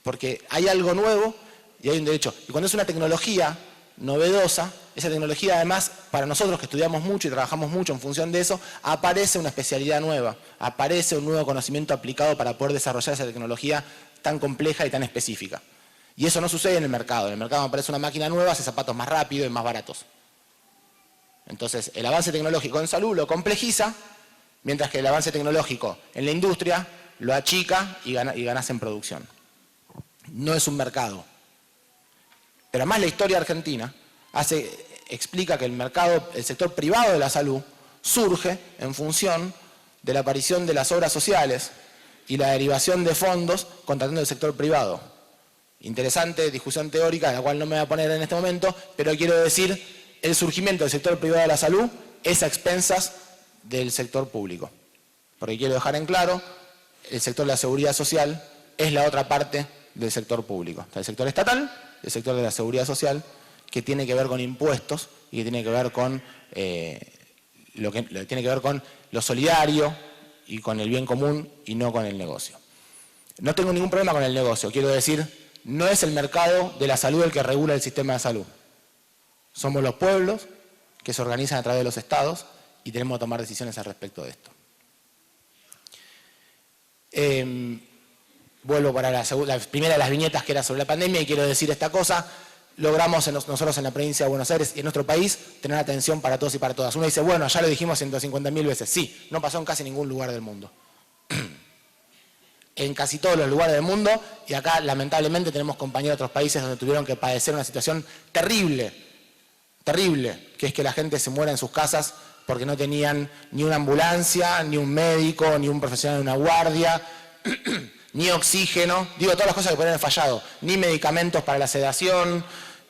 porque hay algo nuevo y hay un derecho. Y cuando es una tecnología novedosa, esa tecnología además, para nosotros que estudiamos mucho y trabajamos mucho en función de eso, aparece una especialidad nueva, aparece un nuevo conocimiento aplicado para poder desarrollar esa tecnología tan compleja y tan específica. Y eso no sucede en el mercado. En el mercado aparece una máquina nueva, hace zapatos más rápidos y más baratos. Entonces, el avance tecnológico en salud lo complejiza, mientras que el avance tecnológico en la industria lo achica y ganas en producción. No es un mercado. Pero además la historia argentina explica que el sector privado de la salud surge en función de la aparición de las obras sociales y la derivación de fondos contratando el sector privado. Interesante discusión teórica, en la cual no me voy a poner en este momento, pero quiero decir, el surgimiento del sector privado de la salud es a expensas del sector público. Porque quiero dejar en claro, el sector de la seguridad social es la otra parte del sector público. Está el sector estatal, el sector de la seguridad social, que tiene que ver con impuestos y que tiene que ver con lo solidario y con el bien común y no con el negocio. No tengo ningún problema con el negocio, quiero decir, no es el mercado de la salud el que regula el sistema de salud. Somos los pueblos que se organizan a través de los estados y tenemos que tomar decisiones al respecto de esto. Vuelvo para la primera de las viñetas, que era sobre la pandemia, y quiero decir esta cosa. Logramos nosotros en la provincia de Buenos Aires y en nuestro país tener atención para todos y para todas. Uno dice, bueno, ya lo dijimos 150.000 veces. Sí, no pasó en casi ningún lugar del mundo. En casi todos los lugares del mundo, y acá lamentablemente tenemos compañeros de otros países donde tuvieron que padecer una situación terrible, terrible, que es que la gente se muera en sus casas porque no tenían ni una ambulancia, ni un médico, ni un profesional de una guardia, ni oxígeno, digo todas las cosas que pueden haber fallado, ni medicamentos para la sedación,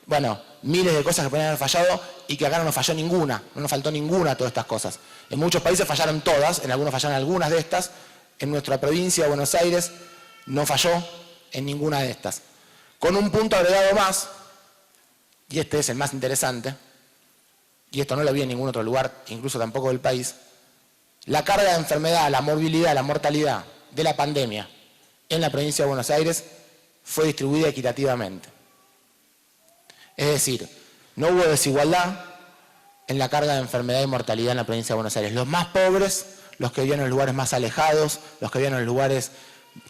bueno, miles de cosas que pueden haber fallado y que acá no nos falló ninguna, no nos faltó ninguna de todas estas cosas. En muchos países fallaron todas, en algunos fallaron algunas de estas, en nuestra provincia de Buenos Aires no falló en ninguna de estas. Con un punto agregado más, y este es el más interesante, y esto no lo vi en ningún otro lugar, incluso tampoco del país, la carga de enfermedad, la morbilidad, la mortalidad de la pandemia en la provincia de Buenos Aires fue distribuida equitativamente. Es decir, no hubo desigualdad en la carga de enfermedad y mortalidad en la provincia de Buenos Aires. Los más pobres, los que vivían en los lugares más alejados, los que vivían en los lugares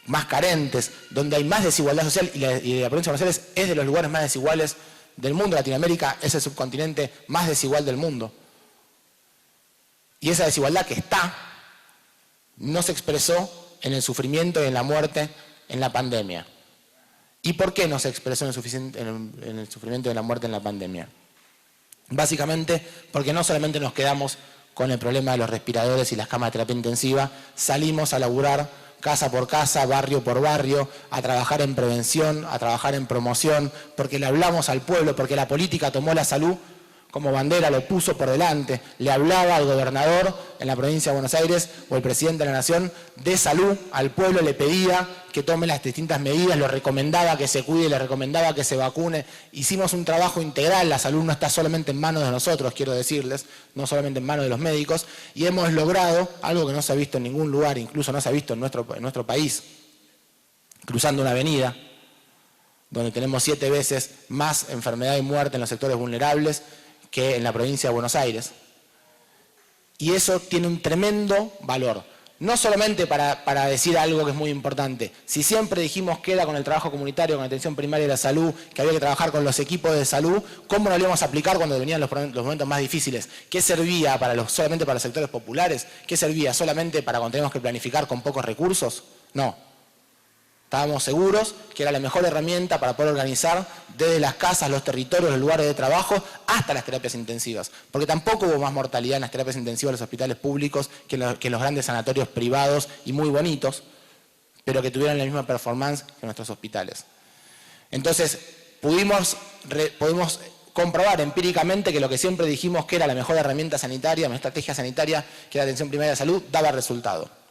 más carentes, donde hay más desigualdad social, y la provincia de Buenos Aires es de los lugares más desiguales del mundo. Latinoamérica es el subcontinente más desigual del mundo. Y esa desigualdad que está, no se expresó en el sufrimiento y en la muerte en la pandemia. ¿Y por qué no se expresó en el sufrimiento y en la muerte en la pandemia? Básicamente porque no solamente nos quedamos con el problema de los respiradores y las camas de terapia intensiva, salimos a laburar casa por casa, barrio por barrio, a trabajar en prevención, a trabajar en promoción, porque le hablamos al pueblo, porque la política tomó la salud como bandera, lo puso por delante, le hablaba al gobernador en la provincia de Buenos Aires o el presidente de la Nación de salud, al pueblo le pedía que tome las distintas medidas, lo recomendaba que se cuide, le recomendaba que se vacune. Hicimos un trabajo integral, la salud no está solamente en manos de nosotros, quiero decirles, no solamente en manos de los médicos, y hemos logrado algo que no se ha visto en ningún lugar, incluso no se ha visto en nuestro país, cruzando una avenida, donde tenemos 7 veces más enfermedad y muerte en los sectores vulnerables que en la provincia de Buenos Aires. Y eso tiene un tremendo valor. No solamente para decir algo que es muy importante. Si siempre dijimos que era con el trabajo comunitario, con la atención primaria de la salud, que había que trabajar con los equipos de salud, ¿cómo no lo íbamos a aplicar cuando venían los momentos más difíciles? ¿Qué servía solamente para los sectores populares? ¿Qué servía solamente para cuando teníamos que planificar con pocos recursos? No. Estábamos seguros que era la mejor herramienta para poder organizar desde las casas, los territorios, los lugares de trabajo, hasta las terapias intensivas. Porque tampoco hubo más mortalidad en las terapias intensivas de los hospitales públicos que en los grandes sanatorios privados y muy bonitos, pero que tuvieron la misma performance que nuestros hospitales. Entonces, pudimos comprobar empíricamente que lo que siempre dijimos que era la mejor herramienta sanitaria, la estrategia sanitaria, que era la atención primaria de salud, daba resultado.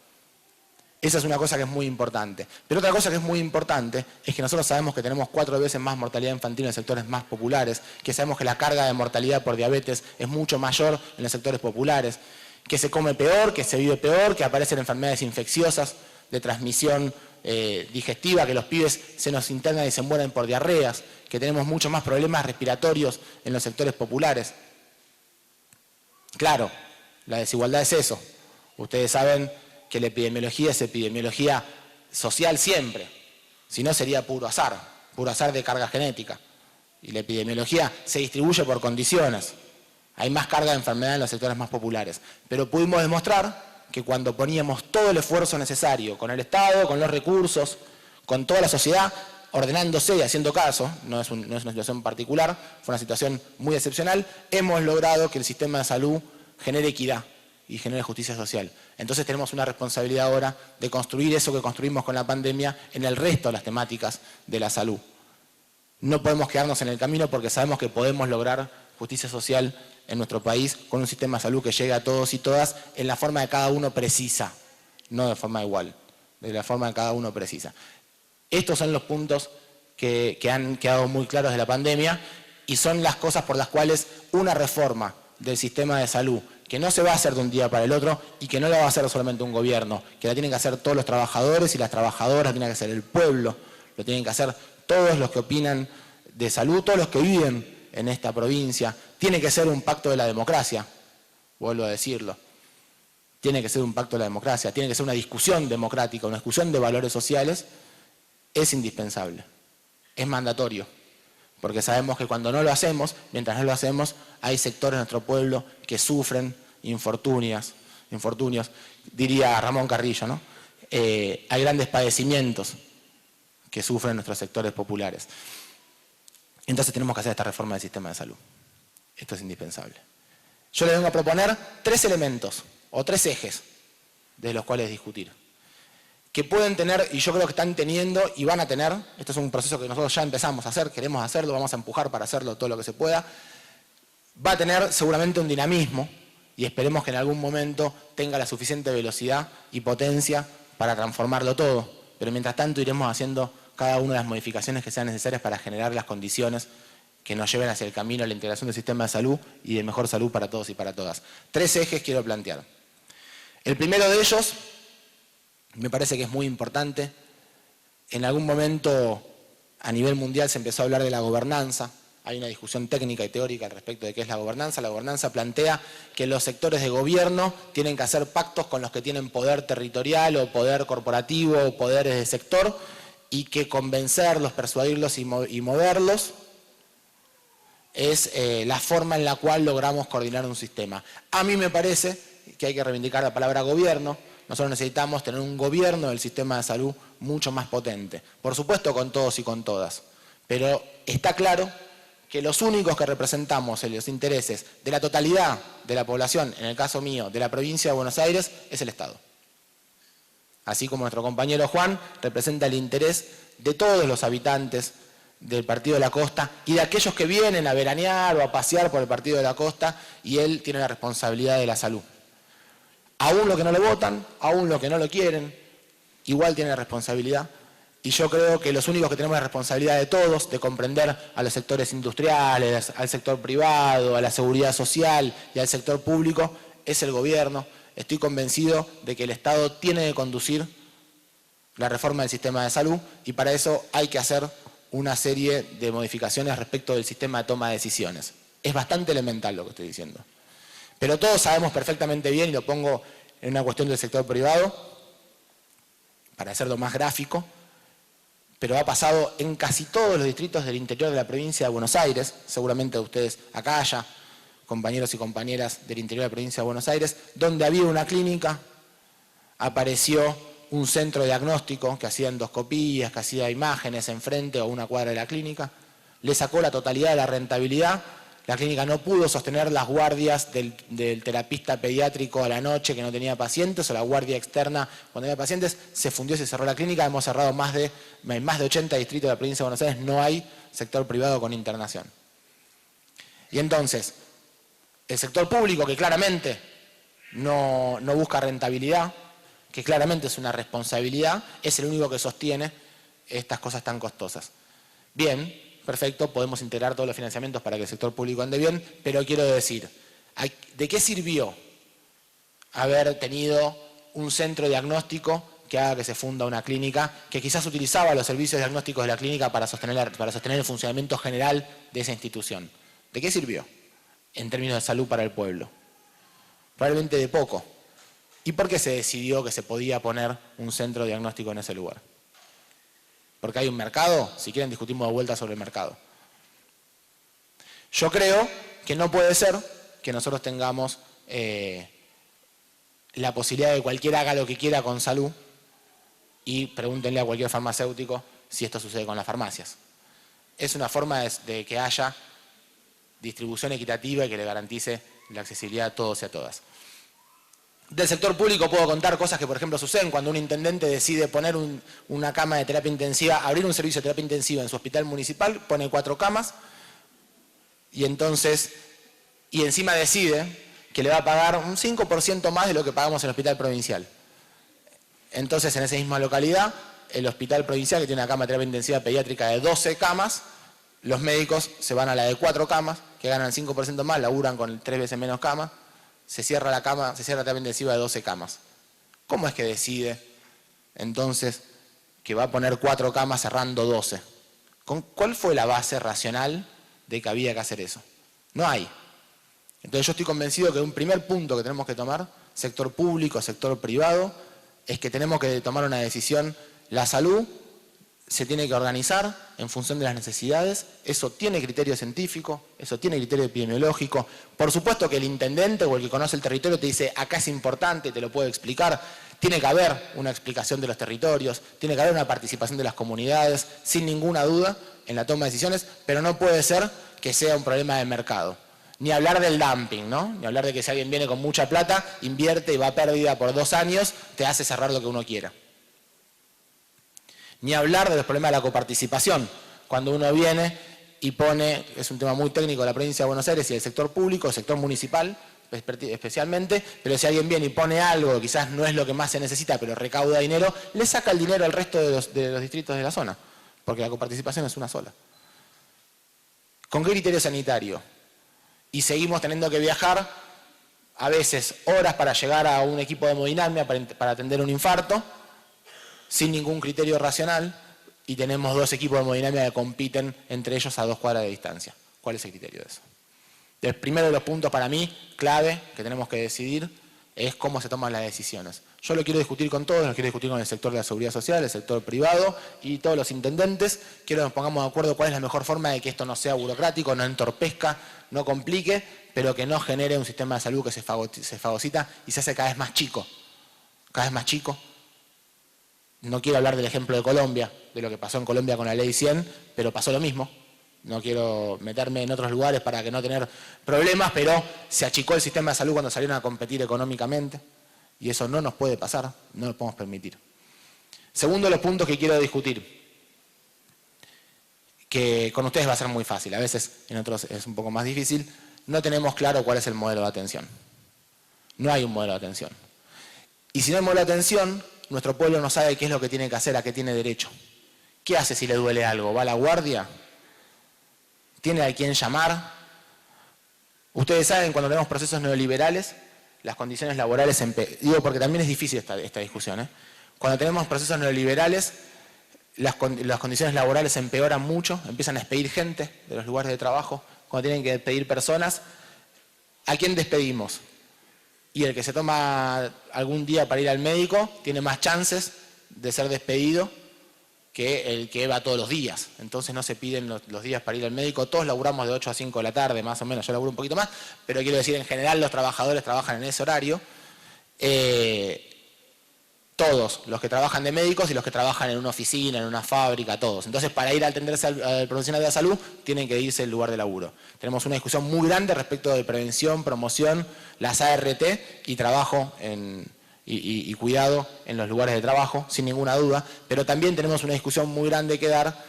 Esa es una cosa que es muy importante. Pero otra cosa que es muy importante es que nosotros sabemos que tenemos 4 veces más mortalidad infantil en los sectores más populares, que sabemos que la carga de mortalidad por diabetes es mucho mayor en los sectores populares, que se come peor, que se vive peor, que aparecen enfermedades infecciosas de transmisión digestiva, que los pibes se nos internan y se mueren por diarreas, que tenemos muchos más problemas respiratorios en los sectores populares. Claro, la desigualdad es eso. Ustedes saben que la epidemiología es epidemiología social siempre, si no sería puro azar de carga genética. Y la epidemiología se distribuye por condiciones. Hay más carga de enfermedad en los sectores más populares. Pero pudimos demostrar que cuando poníamos todo el esfuerzo necesario, con el Estado, con los recursos, con toda la sociedad, ordenándose y haciendo caso, no es una situación particular, fue una situación muy excepcional, hemos logrado que el sistema de salud genere equidad y genere justicia social. Entonces tenemos una responsabilidad ahora de construir eso que construimos con la pandemia en el resto de las temáticas de la salud. No podemos quedarnos en el camino porque sabemos que podemos lograr justicia social en nuestro país con un sistema de salud que llegue a todos y todas en la forma que cada uno precisa, no de forma igual, de la forma que cada uno precisa. Estos son los puntos que han quedado muy claros de la pandemia y son las cosas por las cuales una reforma del sistema de salud, que no se va a hacer de un día para el otro y que no la va a hacer solamente un gobierno, que la tienen que hacer todos los trabajadores y las trabajadoras, tiene que hacer el pueblo, lo tienen que hacer todos los que opinan de salud, todos los que viven en esta provincia. Tiene que ser un pacto de la democracia, vuelvo a decirlo. Tiene que ser un pacto de la democracia, tiene que ser una discusión democrática, una discusión de valores sociales. Es indispensable, es mandatorio, porque sabemos que cuando no lo hacemos, mientras no lo hacemos, hay sectores de nuestro pueblo que sufren infortunios, diría Ramón Carrillo, ¿no? Hay grandes padecimientos que sufren nuestros sectores populares. Entonces tenemos que hacer esta reforma del sistema de salud. Esto es indispensable. Yo le vengo a proponer 3 elementos o 3 ejes de los cuales discutir, que pueden tener, y yo creo que están teniendo y van a tener, esto es un proceso que nosotros ya empezamos a hacer, queremos hacerlo, vamos a empujar para hacerlo todo lo que se pueda, va a tener seguramente un dinamismo y esperemos que en algún momento tenga la suficiente velocidad y potencia para transformarlo todo, pero mientras tanto iremos haciendo cada una de las modificaciones que sean necesarias para generar las condiciones que nos lleven hacia el camino a la integración del sistema de salud y de mejor salud para todos y para todas. 3 ejes quiero plantear. El primero de ellos, me parece que es muy importante. En algún momento a nivel mundial se empezó a hablar de la gobernanza. Hay una discusión técnica y teórica al respecto de qué es la gobernanza. La gobernanza plantea que los sectores de gobierno tienen que hacer pactos con los que tienen poder territorial o poder corporativo o poderes de sector y que convencerlos, persuadirlos y moverlos es la forma en la cual logramos coordinar un sistema. A mí me parece que hay que reivindicar la palabra gobierno. Nosotros necesitamos tener un gobierno del sistema de salud mucho más potente. Por supuesto con todos y con todas. Pero está claro que los únicos que representamos los intereses de la totalidad de la población, en el caso mío, de la provincia de Buenos Aires, es el Estado. Así como nuestro compañero Juan representa el interés de todos los habitantes del Partido de la Costa y de aquellos que vienen a veranear o a pasear por el Partido de la Costa, y él tiene la responsabilidad de la salud. Aún los que no lo votan, aún los que no lo quieren, igual tienen responsabilidad. Y yo creo que los únicos que tenemos la responsabilidad de todos, de comprender a los sectores industriales, al sector privado, a la seguridad social y al sector público, es el gobierno. Estoy convencido de que el Estado tiene que conducir la reforma del sistema de salud y para eso hay que hacer una serie de modificaciones respecto del sistema de toma de decisiones. Es bastante elemental lo que estoy diciendo. Pero todos sabemos perfectamente bien, y lo pongo en una cuestión del sector privado, para hacerlo más gráfico, pero ha pasado en casi todos los distritos del interior de la provincia de Buenos Aires, seguramente ustedes acá haya compañeros y compañeras del interior de la provincia de Buenos Aires, donde había una clínica, apareció un centro de diagnóstico que hacía endoscopías, que hacía imágenes enfrente o a una cuadra de la clínica, le sacó la totalidad de la rentabilidad. La clínica no pudo sostener las guardias del terapista pediátrico a la noche que no tenía pacientes, o la guardia externa cuando había pacientes. Se fundió y se cerró la clínica. Hemos cerrado más de 80 distritos de la provincia de Buenos Aires. No hay sector privado con internación. Y entonces, el sector público, que claramente no busca rentabilidad, que claramente es una responsabilidad, es el único que sostiene estas cosas tan costosas. Bien. Perfecto, podemos integrar todos los financiamientos para que el sector público ande bien, pero quiero decir, ¿de qué sirvió haber tenido un centro diagnóstico que haga que se funda una clínica, que quizás utilizaba los servicios diagnósticos de la clínica para sostener el funcionamiento general de esa institución? ¿De qué sirvió en términos de salud para el pueblo? Probablemente de poco. ¿Y por qué se decidió que se podía poner un centro diagnóstico en ese lugar? Porque hay un mercado. Si quieren discutimos de vuelta sobre el mercado. Yo creo que no puede ser que nosotros tengamos la posibilidad de que cualquiera haga lo que quiera con salud y pregúntenle a cualquier farmacéutico si esto sucede con las farmacias. Es una forma de que haya distribución equitativa y que le garantice la accesibilidad a todos y a todas. Del sector público puedo contar cosas que, por ejemplo, suceden cuando un intendente decide poner una cama de terapia intensiva, abrir un servicio de terapia intensiva en su hospital municipal, pone 4 camas y encima decide que le va a pagar un 5% más de lo que pagamos en el hospital provincial. Entonces, en esa misma localidad, el hospital provincial, que tiene una cama de terapia intensiva pediátrica de 12 camas, los médicos se van a la de 4 camas, que ganan 5% más, laburan con 3 veces menos camas, se cierra la terapia intensiva de 12 camas. ¿Cómo es que decide, entonces, que va a poner 4 camas cerrando 12? ¿Cuál fue la base racional de que había que hacer eso? No hay. Entonces yo estoy convencido que un primer punto que tenemos que tomar, sector público, sector privado, es que tenemos que tomar una decisión. La salud se tiene que organizar en función de las necesidades, eso tiene criterio científico, eso tiene criterio epidemiológico. Por supuesto que el intendente o el que conoce el territorio te dice, acá es importante, te lo puede explicar. Tiene que haber una explicación de los territorios, tiene que haber una participación de las comunidades, sin ninguna duda, en la toma de decisiones, pero no puede ser que sea un problema de mercado. Ni hablar del dumping, ¿no? Ni hablar de que si alguien viene con mucha plata, invierte y va a pérdida por 2 años, te hace cerrar lo que uno quiera. Ni hablar de los problemas de la coparticipación. Cuando uno viene y pone, es un tema muy técnico de la provincia de Buenos Aires y del sector público, el sector municipal especialmente, pero si alguien viene y pone algo que quizás no es lo que más se necesita, pero recauda dinero, le saca el dinero al resto de los distritos de la zona, porque la coparticipación es una sola. ¿Con qué criterio sanitario? Y seguimos teniendo que viajar a veces horas para llegar a un equipo de hemodinamia para atender un infarto, sin ningún criterio racional, y tenemos 2 equipos de hemodinamia que compiten entre ellos a 2 cuadras de distancia. ¿Cuál es el criterio de eso? El primero de los puntos para mí, clave, que tenemos que decidir, es cómo se toman las decisiones. Yo lo quiero discutir con todos, lo quiero discutir con el sector de la seguridad social, el sector privado y todos los intendentes. Quiero que nos pongamos de acuerdo cuál es la mejor forma de que esto no sea burocrático, no entorpezca, no complique, pero que no genere un sistema de salud que se fagocita y se hace cada vez más chico. Cada vez más chico. No quiero hablar del ejemplo de Colombia, de lo que pasó en Colombia con la Ley 100, pero pasó lo mismo. No quiero meterme en otros lugares para que no tener problemas, pero se achicó el sistema de salud cuando salieron a competir económicamente y eso no nos puede pasar, no lo podemos permitir. Segundo de los puntos que quiero discutir, que con ustedes va a ser muy fácil, a veces en otros es un poco más difícil, no tenemos claro cuál es el modelo de atención. No hay un modelo de atención. Y si no hay modelo de atención, nuestro pueblo no sabe qué es lo que tiene que hacer, a qué tiene derecho. ¿Qué hace si le duele algo? ¿Va a la guardia? ¿Tiene a quién llamar? Ustedes saben, cuando tenemos procesos neoliberales, las condiciones laborales, digo porque también es difícil esta discusión, Cuando tenemos procesos neoliberales, las condiciones laborales empeoran mucho, empiezan a despedir gente de los lugares de trabajo, cuando tienen que despedir personas, ¿a quién despedimos? Y el que se toma algún día para ir al médico tiene más chances de ser despedido que el que va todos los días. Entonces no se piden los días para ir al médico. Todos laburamos de 8 a 5 de la tarde, más o menos. Yo laburo un poquito más, pero quiero decir, en general los trabajadores trabajan en ese horario. Todos, los que trabajan de médicos y los que trabajan en una oficina, en una fábrica, todos. Entonces, para ir a atenderse al profesional de la salud, tienen que irse al lugar de laburo. Tenemos una discusión muy grande respecto de prevención, promoción, las ART y trabajo y cuidado en los lugares de trabajo, sin ninguna duda, pero también tenemos una discusión muy grande que dar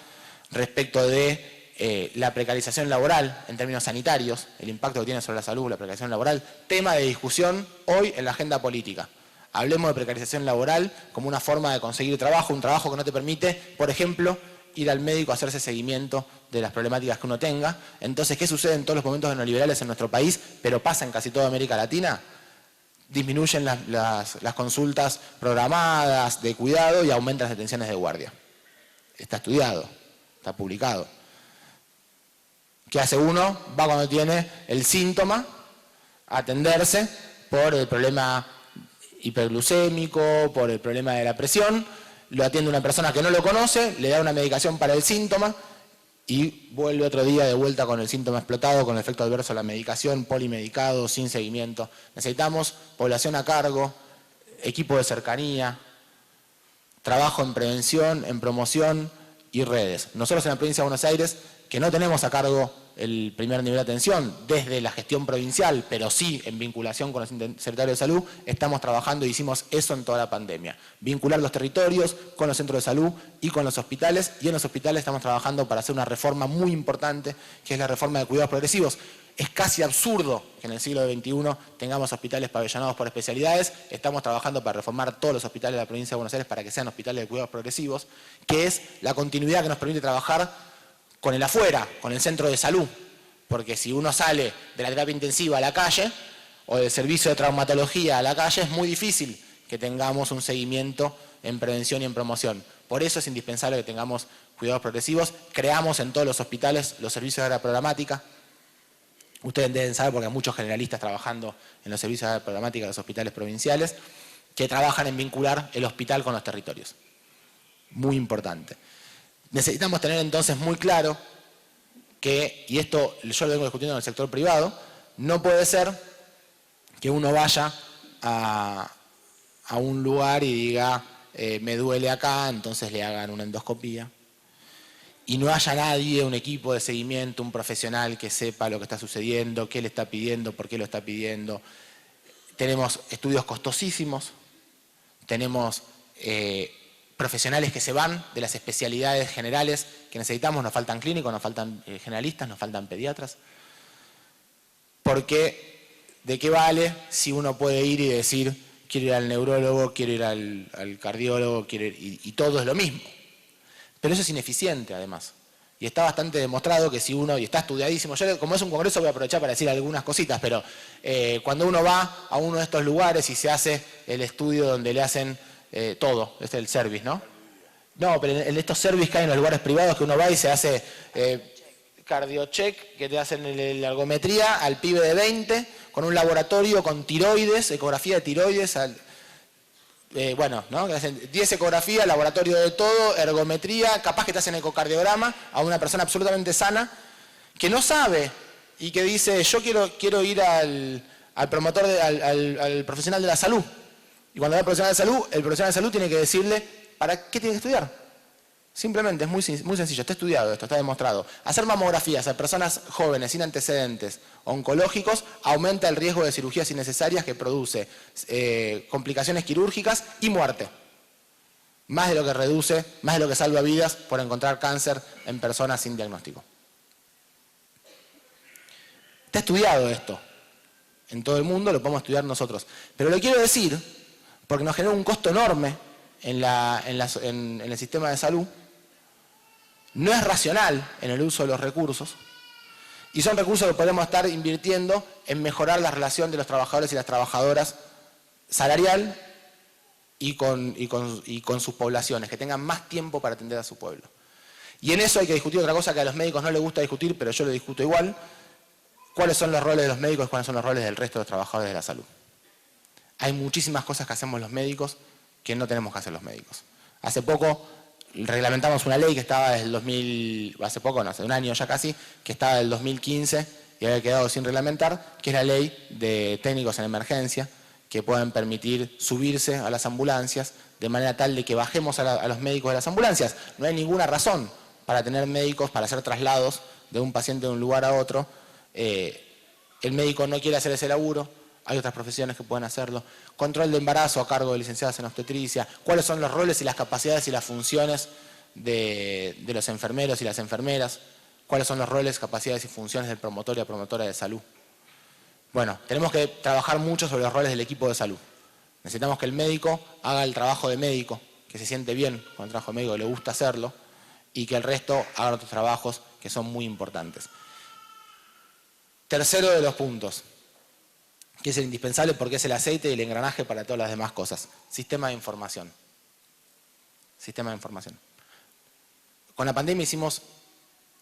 respecto de la precarización laboral en términos sanitarios, el impacto que tiene sobre la salud, la precarización laboral, tema de discusión hoy en la agenda política. Hablemos de precarización laboral como una forma de conseguir trabajo, un trabajo que no te permite, por ejemplo, ir al médico a hacerse seguimiento de las problemáticas que uno tenga. Entonces, ¿qué sucede en todos los momentos neoliberales en nuestro país, pero pasa en casi toda América Latina? Disminuyen las consultas programadas de cuidado y aumentan las detenciones de guardia. Está estudiado, está publicado. ¿Qué hace uno? Va cuando tiene el síntoma a atenderse por el problema hiperglucémico, por el problema de la presión, lo atiende una persona que no lo conoce, le da una medicación para el síntoma y vuelve otro día de vuelta con el síntoma explotado, con el efecto adverso de la medicación, polimedicado, sin seguimiento. Necesitamos población a cargo, equipo de cercanía, trabajo en prevención, en promoción, y redes. Nosotros en la provincia de Buenos Aires, que no tenemos a cargo el primer nivel de atención desde la gestión provincial, pero sí en vinculación con los secretarios de salud, estamos trabajando y hicimos eso en toda la pandemia. Vincular los territorios con los centros de salud y con los hospitales, y en los hospitales estamos trabajando para hacer una reforma muy importante, que es la reforma de cuidados progresivos. Es casi absurdo que en el siglo XXI tengamos hospitales pabellonados por especialidades. Estamos trabajando para reformar todos los hospitales de la provincia de Buenos Aires para que sean hospitales de cuidados progresivos, que es la continuidad que nos permite trabajar con el afuera, con el centro de salud. Porque si uno sale de la terapia intensiva a la calle o del servicio de traumatología a la calle, es muy difícil que tengamos un seguimiento en prevención y en promoción. Por eso es indispensable que tengamos cuidados progresivos. Creamos en todos los hospitales los servicios de área programática. Ustedes deben saber, porque hay muchos generalistas trabajando en los servicios de área programática de los hospitales provinciales, que trabajan en vincular el hospital con los territorios. Muy importante. Necesitamos tener entonces muy claro que, y esto yo lo vengo discutiendo en el sector privado, no puede ser que uno vaya a un lugar y diga, me duele acá, entonces le hagan una endoscopía, y no haya nadie, un equipo de seguimiento, un profesional que sepa lo que está sucediendo, qué le está pidiendo, por qué lo está pidiendo. Tenemos estudios costosísimos, tenemos profesionales que se van de las especialidades generales que necesitamos, nos faltan clínicos, nos faltan generalistas, nos faltan pediatras. Porque, ¿de qué vale si uno puede ir y decir, quiero ir al neurólogo, quiero ir al cardiólogo, quiero ir, y todo es lo mismo? Pero eso es ineficiente, además. Y está bastante demostrado que si uno, y está estudiadísimo, yo como es un congreso voy a aprovechar para decir algunas cositas, pero cuando uno va a uno de estos lugares y se hace el estudio donde le hacen todo, es el service, ¿no? No, pero en estos service que hay en los lugares privados que uno va y se hace cardiocheck, que te hacen la ergometría al pibe de 20, con un laboratorio con tiroides, ecografía de tiroides, bueno, ¿no? Que hacen 10 ecografías, laboratorio de todo, ergometría, capaz que te hacen ecocardiograma a una persona absolutamente sana, que no sabe y que dice, yo quiero ir al promotor, al profesional de la salud. Y cuando va al profesional de salud, el profesional de salud tiene que decirle, ¿para qué tiene que estudiar? Simplemente, es muy sencillo, está estudiado esto, está demostrado. Hacer mamografías a personas jóvenes sin antecedentes oncológicos aumenta el riesgo de cirugías innecesarias que produce complicaciones quirúrgicas y muerte. Más de lo que reduce, más de lo que salva vidas por encontrar cáncer en personas sin diagnóstico. Está estudiado esto. En todo el mundo lo podemos estudiar nosotros. Pero lo quiero decir porque nos genera un costo enorme en el sistema de salud. No es racional en el uso de los recursos y son recursos que podemos estar invirtiendo en mejorar la relación de los trabajadores y las trabajadoras salarial y con sus poblaciones, que tengan más tiempo para atender a su pueblo. Y en eso hay que discutir otra cosa que a los médicos no les gusta discutir, pero yo lo discuto igual. ¿Cuáles son los roles de los médicos y cuáles son los roles del resto de los trabajadores de la salud? Hay muchísimas cosas que hacemos los médicos que no tenemos que hacer los médicos. Hace poco reglamentamos una ley que estaba desde el 2000, hace poco, no, hace un año ya casi, que estaba del 2015 y había quedado sin reglamentar, que es la ley de técnicos en emergencia, que pueden permitir subirse a las ambulancias de manera tal de que bajemos a los médicos de las ambulancias. No hay ninguna razón para tener médicos, para hacer traslados de un paciente de un lugar a otro. El médico no quiere hacer ese laburo. Hay otras profesiones que pueden hacerlo. Control de embarazo a cargo de licenciadas en obstetricia. ¿Cuáles son los roles y las capacidades y las funciones de los enfermeros y las enfermeras? ¿Cuáles son los roles, capacidades y funciones del promotor y la promotora de salud? Bueno, tenemos que trabajar mucho sobre los roles del equipo de salud. Necesitamos que el médico haga el trabajo de médico, que se siente bien con el trabajo de médico, que le gusta hacerlo, y que el resto haga otros trabajos que son muy importantes. Tercero de los puntos, que es el indispensable porque es el aceite y el engranaje para todas las demás cosas. Sistema de información. Sistema de información. Con la pandemia hicimos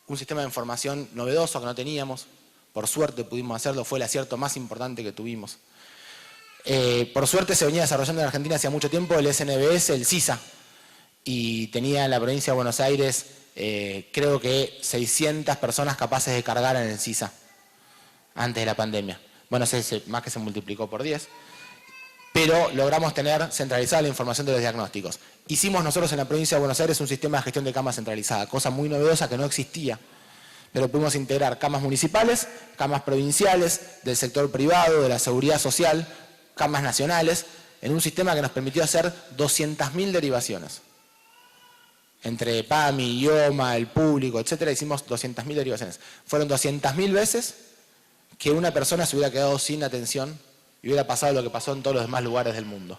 un sistema de información novedoso que no teníamos. Por suerte pudimos hacerlo, fue el acierto más importante que tuvimos. Por suerte se venía desarrollando en Argentina hace mucho tiempo el SNBS, el CISA. Y tenía en la provincia de Buenos Aires, creo que 600 personas capaces de cargar en el CISA antes de la pandemia. Bueno, más que se multiplicó por 10. pero logramos tener centralizada la información de los diagnósticos. Hicimos nosotros en la provincia de Buenos Aires un sistema de gestión de camas centralizada, cosa muy novedosa que no existía, pero pudimos integrar camas municipales, camas provinciales, del sector privado, de la seguridad social, camas nacionales, en un sistema que nos permitió hacer 200.000 derivaciones. Entre PAMI, IOMA, el público, etcétera, hicimos 200.000 derivaciones. Fueron 200.000 veces que una persona se hubiera quedado sin atención y hubiera pasado lo que pasó en todos los demás lugares del mundo.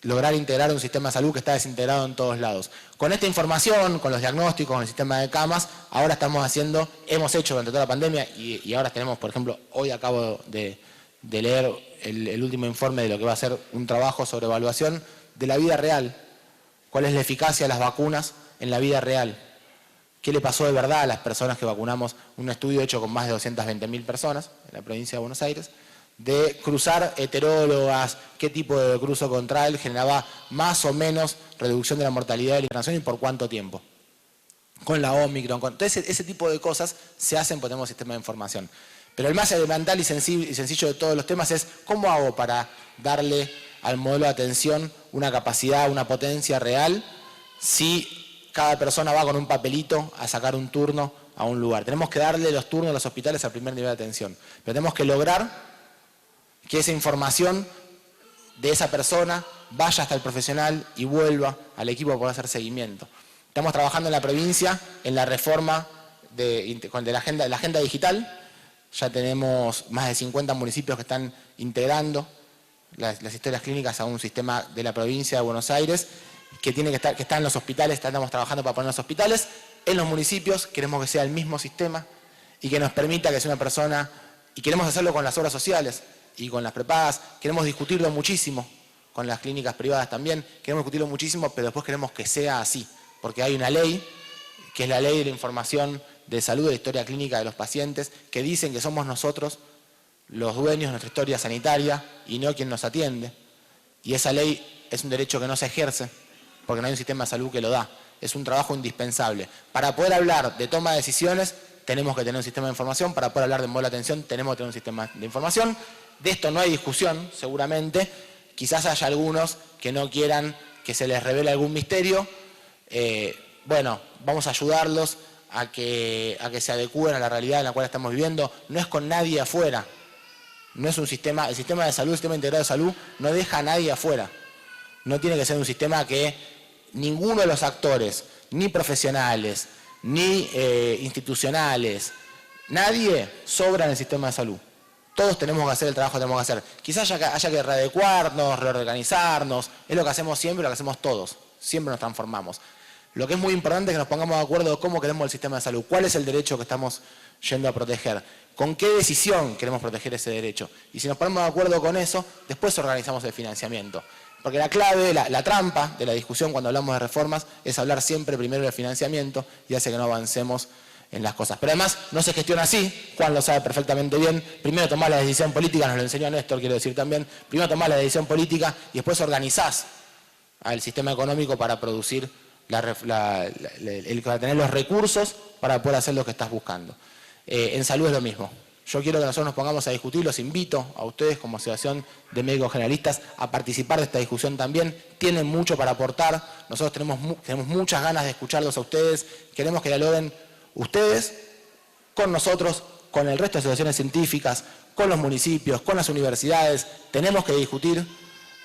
Lograr integrar un sistema de salud que está desintegrado en todos lados. Con esta información, con los diagnósticos, con el sistema de camas, ahora hemos hecho durante toda la pandemia y ahora tenemos, por ejemplo, hoy acabo de leer el último informe de lo que va a ser un trabajo sobre evaluación de la vida real. ¿Cuál es la eficacia de las vacunas en la vida real? ¿Qué le pasó de verdad a las personas que vacunamos? Un estudio hecho con más de 220.000 personas en la provincia de Buenos Aires, de cruzar heterólogas, qué tipo de cruzo contral generaba más o menos reducción de la mortalidad de la internación y por cuánto tiempo. Con la Omicron, entonces ese tipo de cosas se hacen porque tenemos sistema de información. Pero el más elemental y sencillo de todos los temas es ¿cómo hago para darle al modelo de atención una capacidad, una potencia real si cada persona va con un papelito a sacar un turno a un lugar? Tenemos que darle los turnos a los hospitales al primer nivel de atención. Pero tenemos que lograr que esa información de esa persona vaya hasta el profesional y vuelva al equipo para poder hacer seguimiento. Estamos trabajando en la provincia en la reforma de la agenda digital. Ya tenemos más de 50 municipios que están integrando las historias clínicas a un sistema de la provincia de Buenos Aires que está en los hospitales. Estamos trabajando para poner los hospitales. En los municipios queremos que sea el mismo sistema y que nos permita que sea una persona, y queremos hacerlo con las obras sociales y con las prepagas, queremos discutirlo muchísimo, con las clínicas privadas también, queremos discutirlo muchísimo, pero después queremos que sea así, porque hay una ley, que es la ley de la información de salud, de la historia clínica de los pacientes, que dicen que somos nosotros los dueños de nuestra historia sanitaria y no quien nos atiende. Y esa ley es un derecho que no se ejerce, porque no hay un sistema de salud que lo da. Es un trabajo indispensable. Para poder hablar de toma de decisiones, tenemos que tener un sistema de información. Para poder hablar de modelo de atención, tenemos que tener un sistema de información. De esto no hay discusión, seguramente. Quizás haya algunos que no quieran que se les revele algún misterio. Bueno, vamos a ayudarlos a que se adecúen a la realidad en la cual estamos viviendo. No es con nadie afuera. No es un sistema, el sistema de salud, el sistema integrado de salud, no deja a nadie afuera. No tiene que ser un sistema que ninguno de los actores, ni profesionales, ni institucionales, nadie sobra en el sistema de salud. Todos tenemos que hacer el trabajo que tenemos que hacer. Quizás haya que readecuarnos, reorganizarnos, es lo que hacemos siempre, lo que hacemos todos. Siempre nos transformamos. Lo que es muy importante es que nos pongamos de acuerdo de cómo queremos el sistema de salud, cuál es el derecho que estamos yendo a proteger, con qué decisión queremos proteger ese derecho. Y si nos ponemos de acuerdo con eso, después organizamos el financiamiento. Porque la clave, la trampa de la discusión cuando hablamos de reformas es hablar siempre primero del financiamiento y hace que no avancemos en las cosas. Pero además no se gestiona así, Juan lo sabe perfectamente bien. Primero tomás la decisión política, nos lo enseñó Néstor, quiero decir también. Primero tomás la decisión política y después organizás al sistema económico para producir, para tener los recursos para poder hacer lo que estás buscando. En salud es lo mismo. Yo quiero que nosotros nos pongamos a discutir, los invito a ustedes como Asociación de Médicos Generalistas a participar de esta discusión también. Tienen mucho para aportar, nosotros tenemos muchas ganas de escucharlos a ustedes, queremos que dialoguen ustedes con nosotros, con el resto de asociaciones científicas, con los municipios, con las universidades. Tenemos que discutir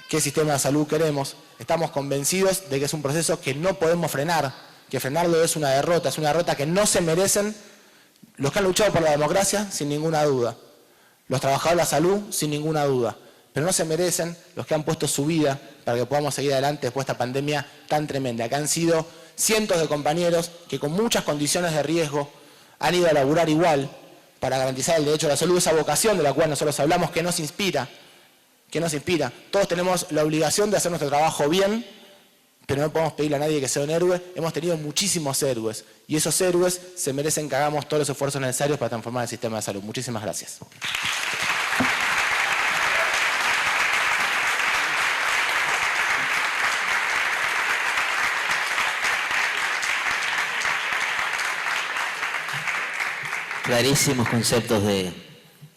qué sistema de salud queremos. Estamos convencidos de que es un proceso que no podemos frenar, que frenarlo es una derrota que no se merecen los que han luchado por la democracia, sin ninguna duda. Los trabajadores de la salud, sin ninguna duda. Pero no se merecen los que han puesto su vida para que podamos seguir adelante después de esta pandemia tan tremenda, que han sido cientos de compañeros que con muchas condiciones de riesgo han ido a laburar igual para garantizar el derecho a la salud, esa vocación de la cual nosotros hablamos, que nos inspira. Todos tenemos la obligación de hacer nuestro trabajo bien, pero no podemos pedirle a nadie que sea un héroe. Hemos tenido muchísimos héroes y esos héroes se merecen que hagamos todos los esfuerzos necesarios para transformar el sistema de salud. Muchísimas gracias. Clarísimos conceptos de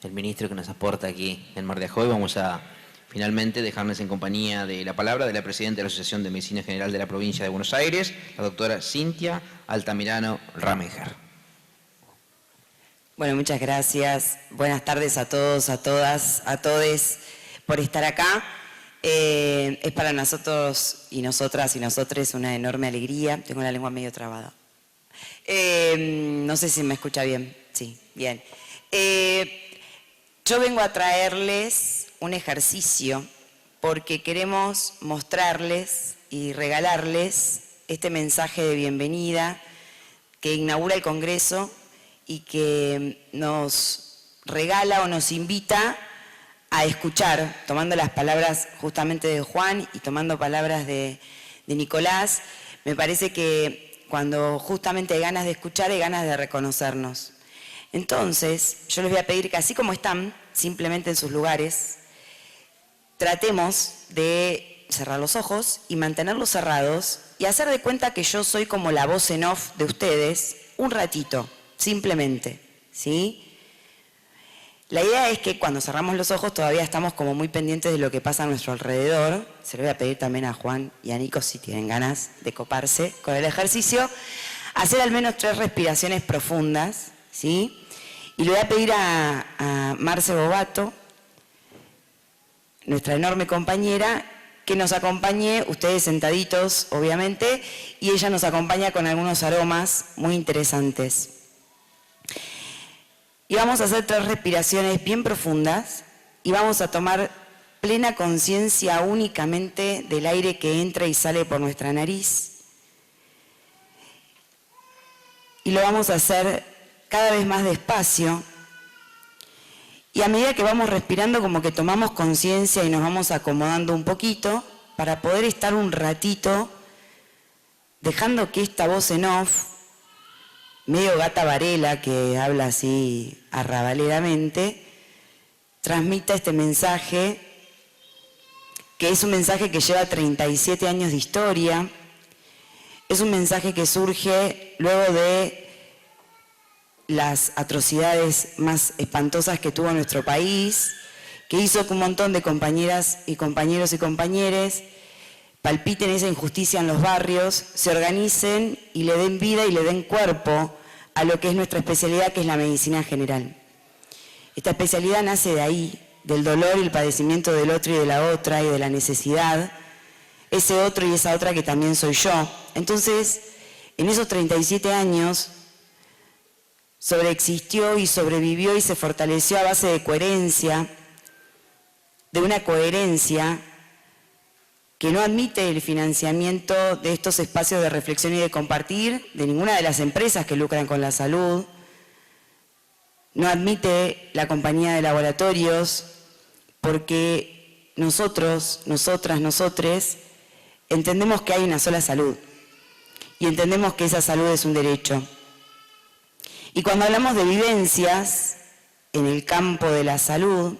el ministro que nos aporta aquí en Mar de Ajó, y vamos a finalmente dejarnos en compañía de la palabra de la presidenta de la Asociación de Medicina General de la Provincia de Buenos Aires, la doctora Cintia Altamirano Ramejer. Bueno, muchas gracias. Buenas tardes a todos, a todas, a todes por estar acá. Es para nosotros y nosotras y nosotres una enorme alegría. Tengo la lengua medio trabada. No sé si me escucha bien. Sí, bien. Yo vengo a traerles un ejercicio porque queremos mostrarles y regalarles este mensaje de bienvenida que inaugura el Congreso y que nos regala o nos invita a escuchar, tomando las palabras justamente de Juan y tomando palabras de Nicolás. Me parece que cuando justamente hay ganas de escuchar, hay ganas de reconocernos. Entonces, yo les voy a pedir que así como están, simplemente en sus lugares, tratemos de cerrar los ojos y mantenerlos cerrados y hacer de cuenta que yo soy como la voz en off de ustedes un ratito, simplemente, ¿sí? La idea es que cuando cerramos los ojos todavía estamos como muy pendientes de lo que pasa a nuestro alrededor. Se lo voy a pedir también a Juan y a Nico si tienen ganas de coparse con el ejercicio. Hacer al menos 3 respiraciones profundas, ¿sí? Y le voy a pedir a Marce Bobato, nuestra enorme compañera, que nos acompañe, ustedes sentaditos, obviamente, y ella nos acompaña con algunos aromas muy interesantes. Y vamos a hacer 3 respiraciones bien profundas y vamos a tomar plena conciencia únicamente del aire que entra y sale por nuestra nariz. Y lo vamos a hacer cada vez más despacio. Y a medida que vamos respirando, como que tomamos conciencia y nos vamos acomodando un poquito para poder estar un ratito dejando que esta voz en off, medio gata Varela, que habla así arrabaleramente, transmita este mensaje, que es un mensaje que lleva 37 años de historia. Es un mensaje que surge luego de las atrocidades más espantosas que tuvo nuestro país, que hizo que un montón de compañeras y compañeros y compañeres palpiten esa injusticia en los barrios, se organicen y le den vida y le den cuerpo a lo que es nuestra especialidad, que es la medicina general. Esta especialidad nace de ahí, del dolor y el padecimiento del otro y de la otra y de la necesidad, ese otro y esa otra que también soy yo. Entonces, en esos 37 años, sobreexistió y sobrevivió y se fortaleció a base de coherencia, de una coherencia que no admite el financiamiento de estos espacios de reflexión y de compartir de ninguna de las empresas que lucran con la salud, no admite la compañía de laboratorios, porque nosotros, nosotras, nosotres, entendemos que hay una sola salud y entendemos que esa salud es un derecho. Y cuando hablamos de vivencias en el campo de la salud,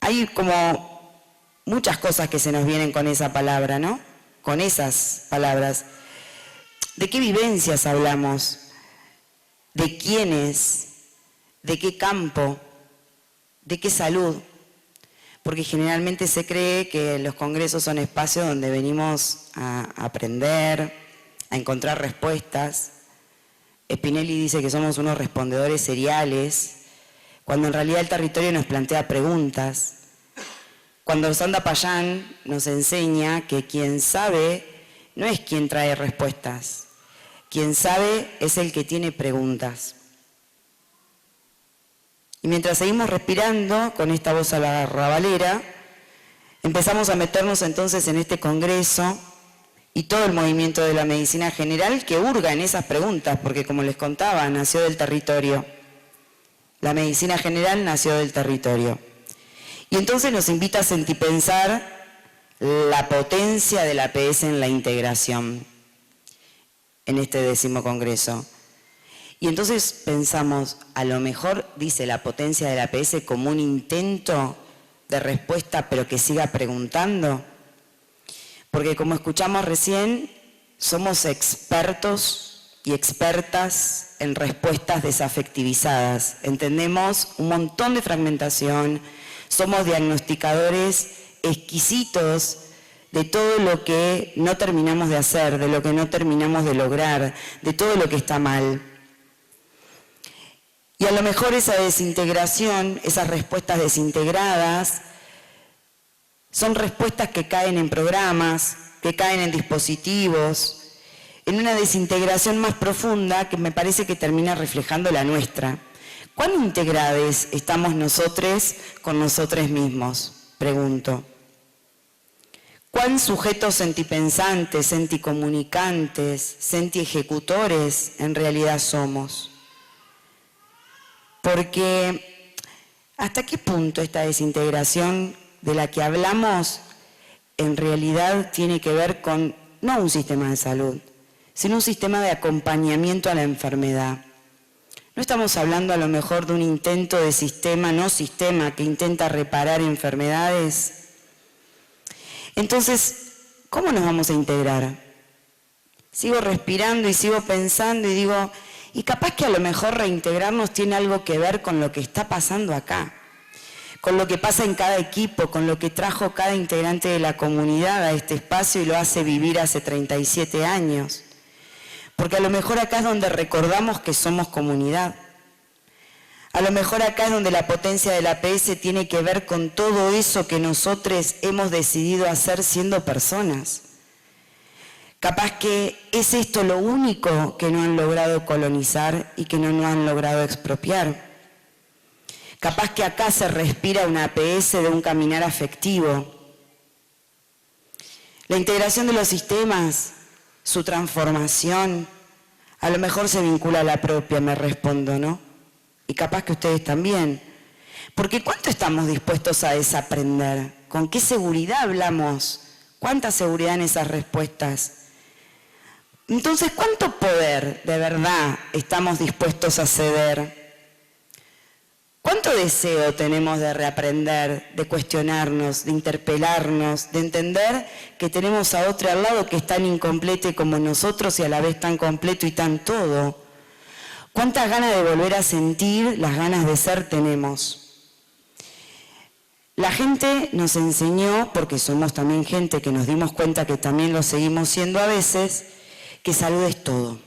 hay como muchas cosas que se nos vienen con esa palabra, ¿no? Con esas palabras. ¿De qué vivencias hablamos? ¿De quiénes? ¿De qué campo? ¿De qué salud? Porque generalmente se cree que los congresos son espacios donde venimos a aprender, a encontrar respuestas. Spinelli dice que somos unos respondedores seriales, cuando en realidad el territorio nos plantea preguntas. Cuando Sanda Payán nos enseña que quien sabe no es quien trae respuestas, quien sabe es el que tiene preguntas. Y mientras seguimos respirando con esta voz a la rabalera, empezamos a meternos entonces en este congreso y todo el movimiento de la medicina general que hurga en esas preguntas, porque como les contaba, nació del territorio. La medicina general nació del territorio. Y entonces nos invita a sentipensar la potencia de la APS en la integración en este 10º congreso. Y entonces pensamos, a lo mejor dice la potencia de la APS como un intento de respuesta, pero que siga preguntando. Porque como escuchamos recién, somos expertos y expertas en respuestas desafectivizadas. Entendemos un montón de fragmentación, somos diagnosticadores exquisitos de todo lo que no terminamos de hacer, de lo que no terminamos de lograr, de todo lo que está mal. Y a lo mejor esa desintegración, esas respuestas desintegradas, son respuestas que caen en programas, que caen en dispositivos, en una desintegración más profunda que me parece que termina reflejando la nuestra. ¿Cuán integrados estamos nosotros con nosotros mismos? Pregunto. ¿Cuán sujetos sentipensantes, senticomunicantes, sentiejecutores en realidad somos? Porque ¿hasta qué punto esta desintegración de la que hablamos en realidad tiene que ver con no un sistema de salud, sino un sistema de acompañamiento a la enfermedad? No estamos hablando a lo mejor de un intento de sistema, no sistema, que intenta reparar enfermedades. Entonces, ¿cómo nos vamos a integrar? Sigo respirando y sigo pensando y digo, y capaz que a lo mejor reintegrarnos tiene algo que ver con lo que está pasando acá, con lo que pasa en cada equipo, con lo que trajo cada integrante de la comunidad a este espacio y lo hace vivir hace 37 años. Porque a lo mejor acá es donde recordamos que somos comunidad. A lo mejor acá es donde la potencia del APS tiene que ver con todo eso que nosotros hemos decidido hacer siendo personas. Capaz que es esto lo único que no han logrado colonizar y que no nos han logrado expropiar. Capaz que acá se respira una APS de un caminar afectivo. La integración de los sistemas, su transformación, a lo mejor se vincula a la propia, me respondo, ¿no? Y capaz que ustedes también. Porque ¿cuánto estamos dispuestos a desaprender? ¿Con qué seguridad hablamos? ¿Cuánta seguridad en esas respuestas? Entonces, ¿cuánto poder de verdad estamos dispuestos a ceder? ¿Cuánto deseo tenemos de reaprender, de cuestionarnos, de interpelarnos, de entender que tenemos a otro al lado que es tan incompleto como nosotros y a la vez tan completo y tan todo? ¿Cuántas ganas de volver a sentir, las ganas de ser tenemos? La gente nos enseñó, porque somos también gente que nos dimos cuenta que también lo seguimos siendo a veces, que salud es todo.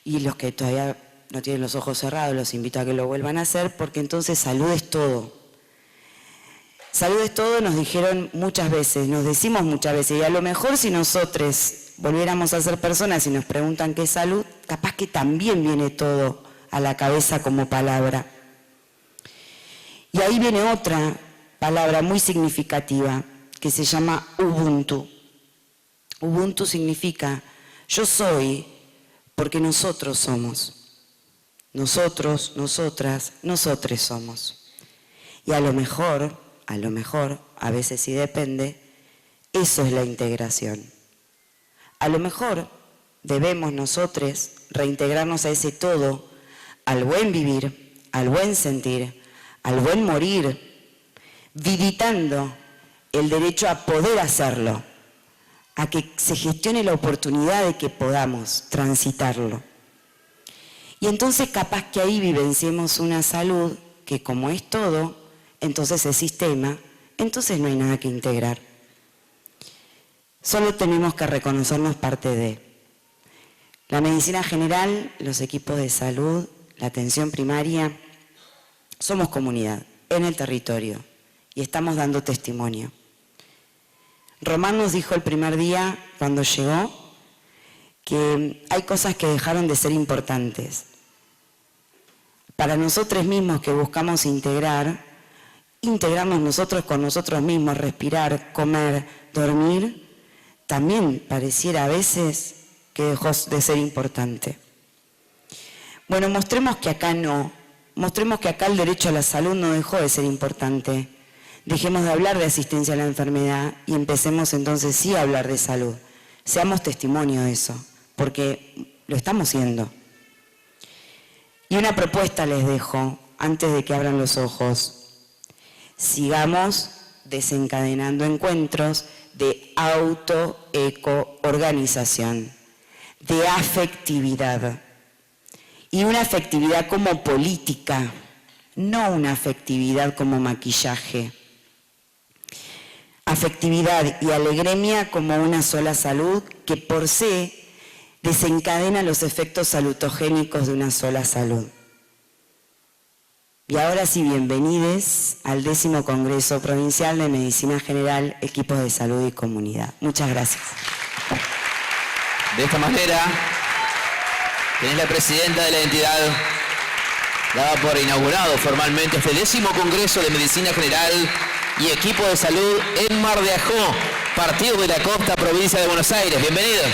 Y los que todavía no tienen los ojos cerrados, los invito a que lo vuelvan a hacer, porque entonces salud es todo. Salud es todo, nos dijeron muchas veces, nos decimos muchas veces, y a lo mejor si nosotros volviéramos a ser personas y nos preguntan qué es salud, capaz que también viene todo a la cabeza como palabra. Y ahí viene otra palabra muy significativa, que se llama Ubuntu. Ubuntu significa, yo soy porque nosotros somos. Nosotros, nosotras, nosotres somos. Y a lo mejor, a veces sí depende, eso es la integración. A lo mejor debemos nosotros reintegrarnos a ese todo, al buen vivir, al buen sentir, al buen morir, viditando el derecho a poder hacerlo, a que se gestione la oportunidad de que podamos transitarlo. Y entonces capaz que ahí vivenciemos una salud que como es todo, entonces es sistema, entonces no hay nada que integrar. Solo tenemos que reconocernos parte de. La medicina general, los equipos de salud, la atención primaria, somos comunidad en el territorio y estamos dando testimonio. Román nos dijo el primer día, cuando llegó, que hay cosas que dejaron de ser importantes. Para nosotros mismos que buscamos integrarnos nosotros con nosotros mismos, respirar, comer, dormir, también pareciera a veces que dejó de ser importante. Bueno, mostremos que acá no, mostremos que acá el derecho a la salud no dejó de ser importante. Dejemos de hablar de asistencia a la enfermedad y empecemos entonces sí a hablar de salud. Seamos testimonio de eso, porque lo estamos siendo. Y una propuesta les dejo, antes de que abran los ojos. Sigamos desencadenando encuentros de auto-eco-organización, de afectividad. Y una afectividad como política, no una afectividad como maquillaje. Afectividad y alegремia como una sola salud que por sí desencadena los efectos salutogénicos de una sola salud. Y ahora sí, bienvenidos al 10º Congreso Provincial de Medicina General, Equipos de Salud y Comunidad. Muchas gracias. De esta manera, tenés la presidenta de la entidad, daba por inaugurado formalmente este 10º Congreso de Medicina General y Equipo de Salud en Mar de Ajó, partido de la Costa, provincia de Buenos Aires. Bienvenidos.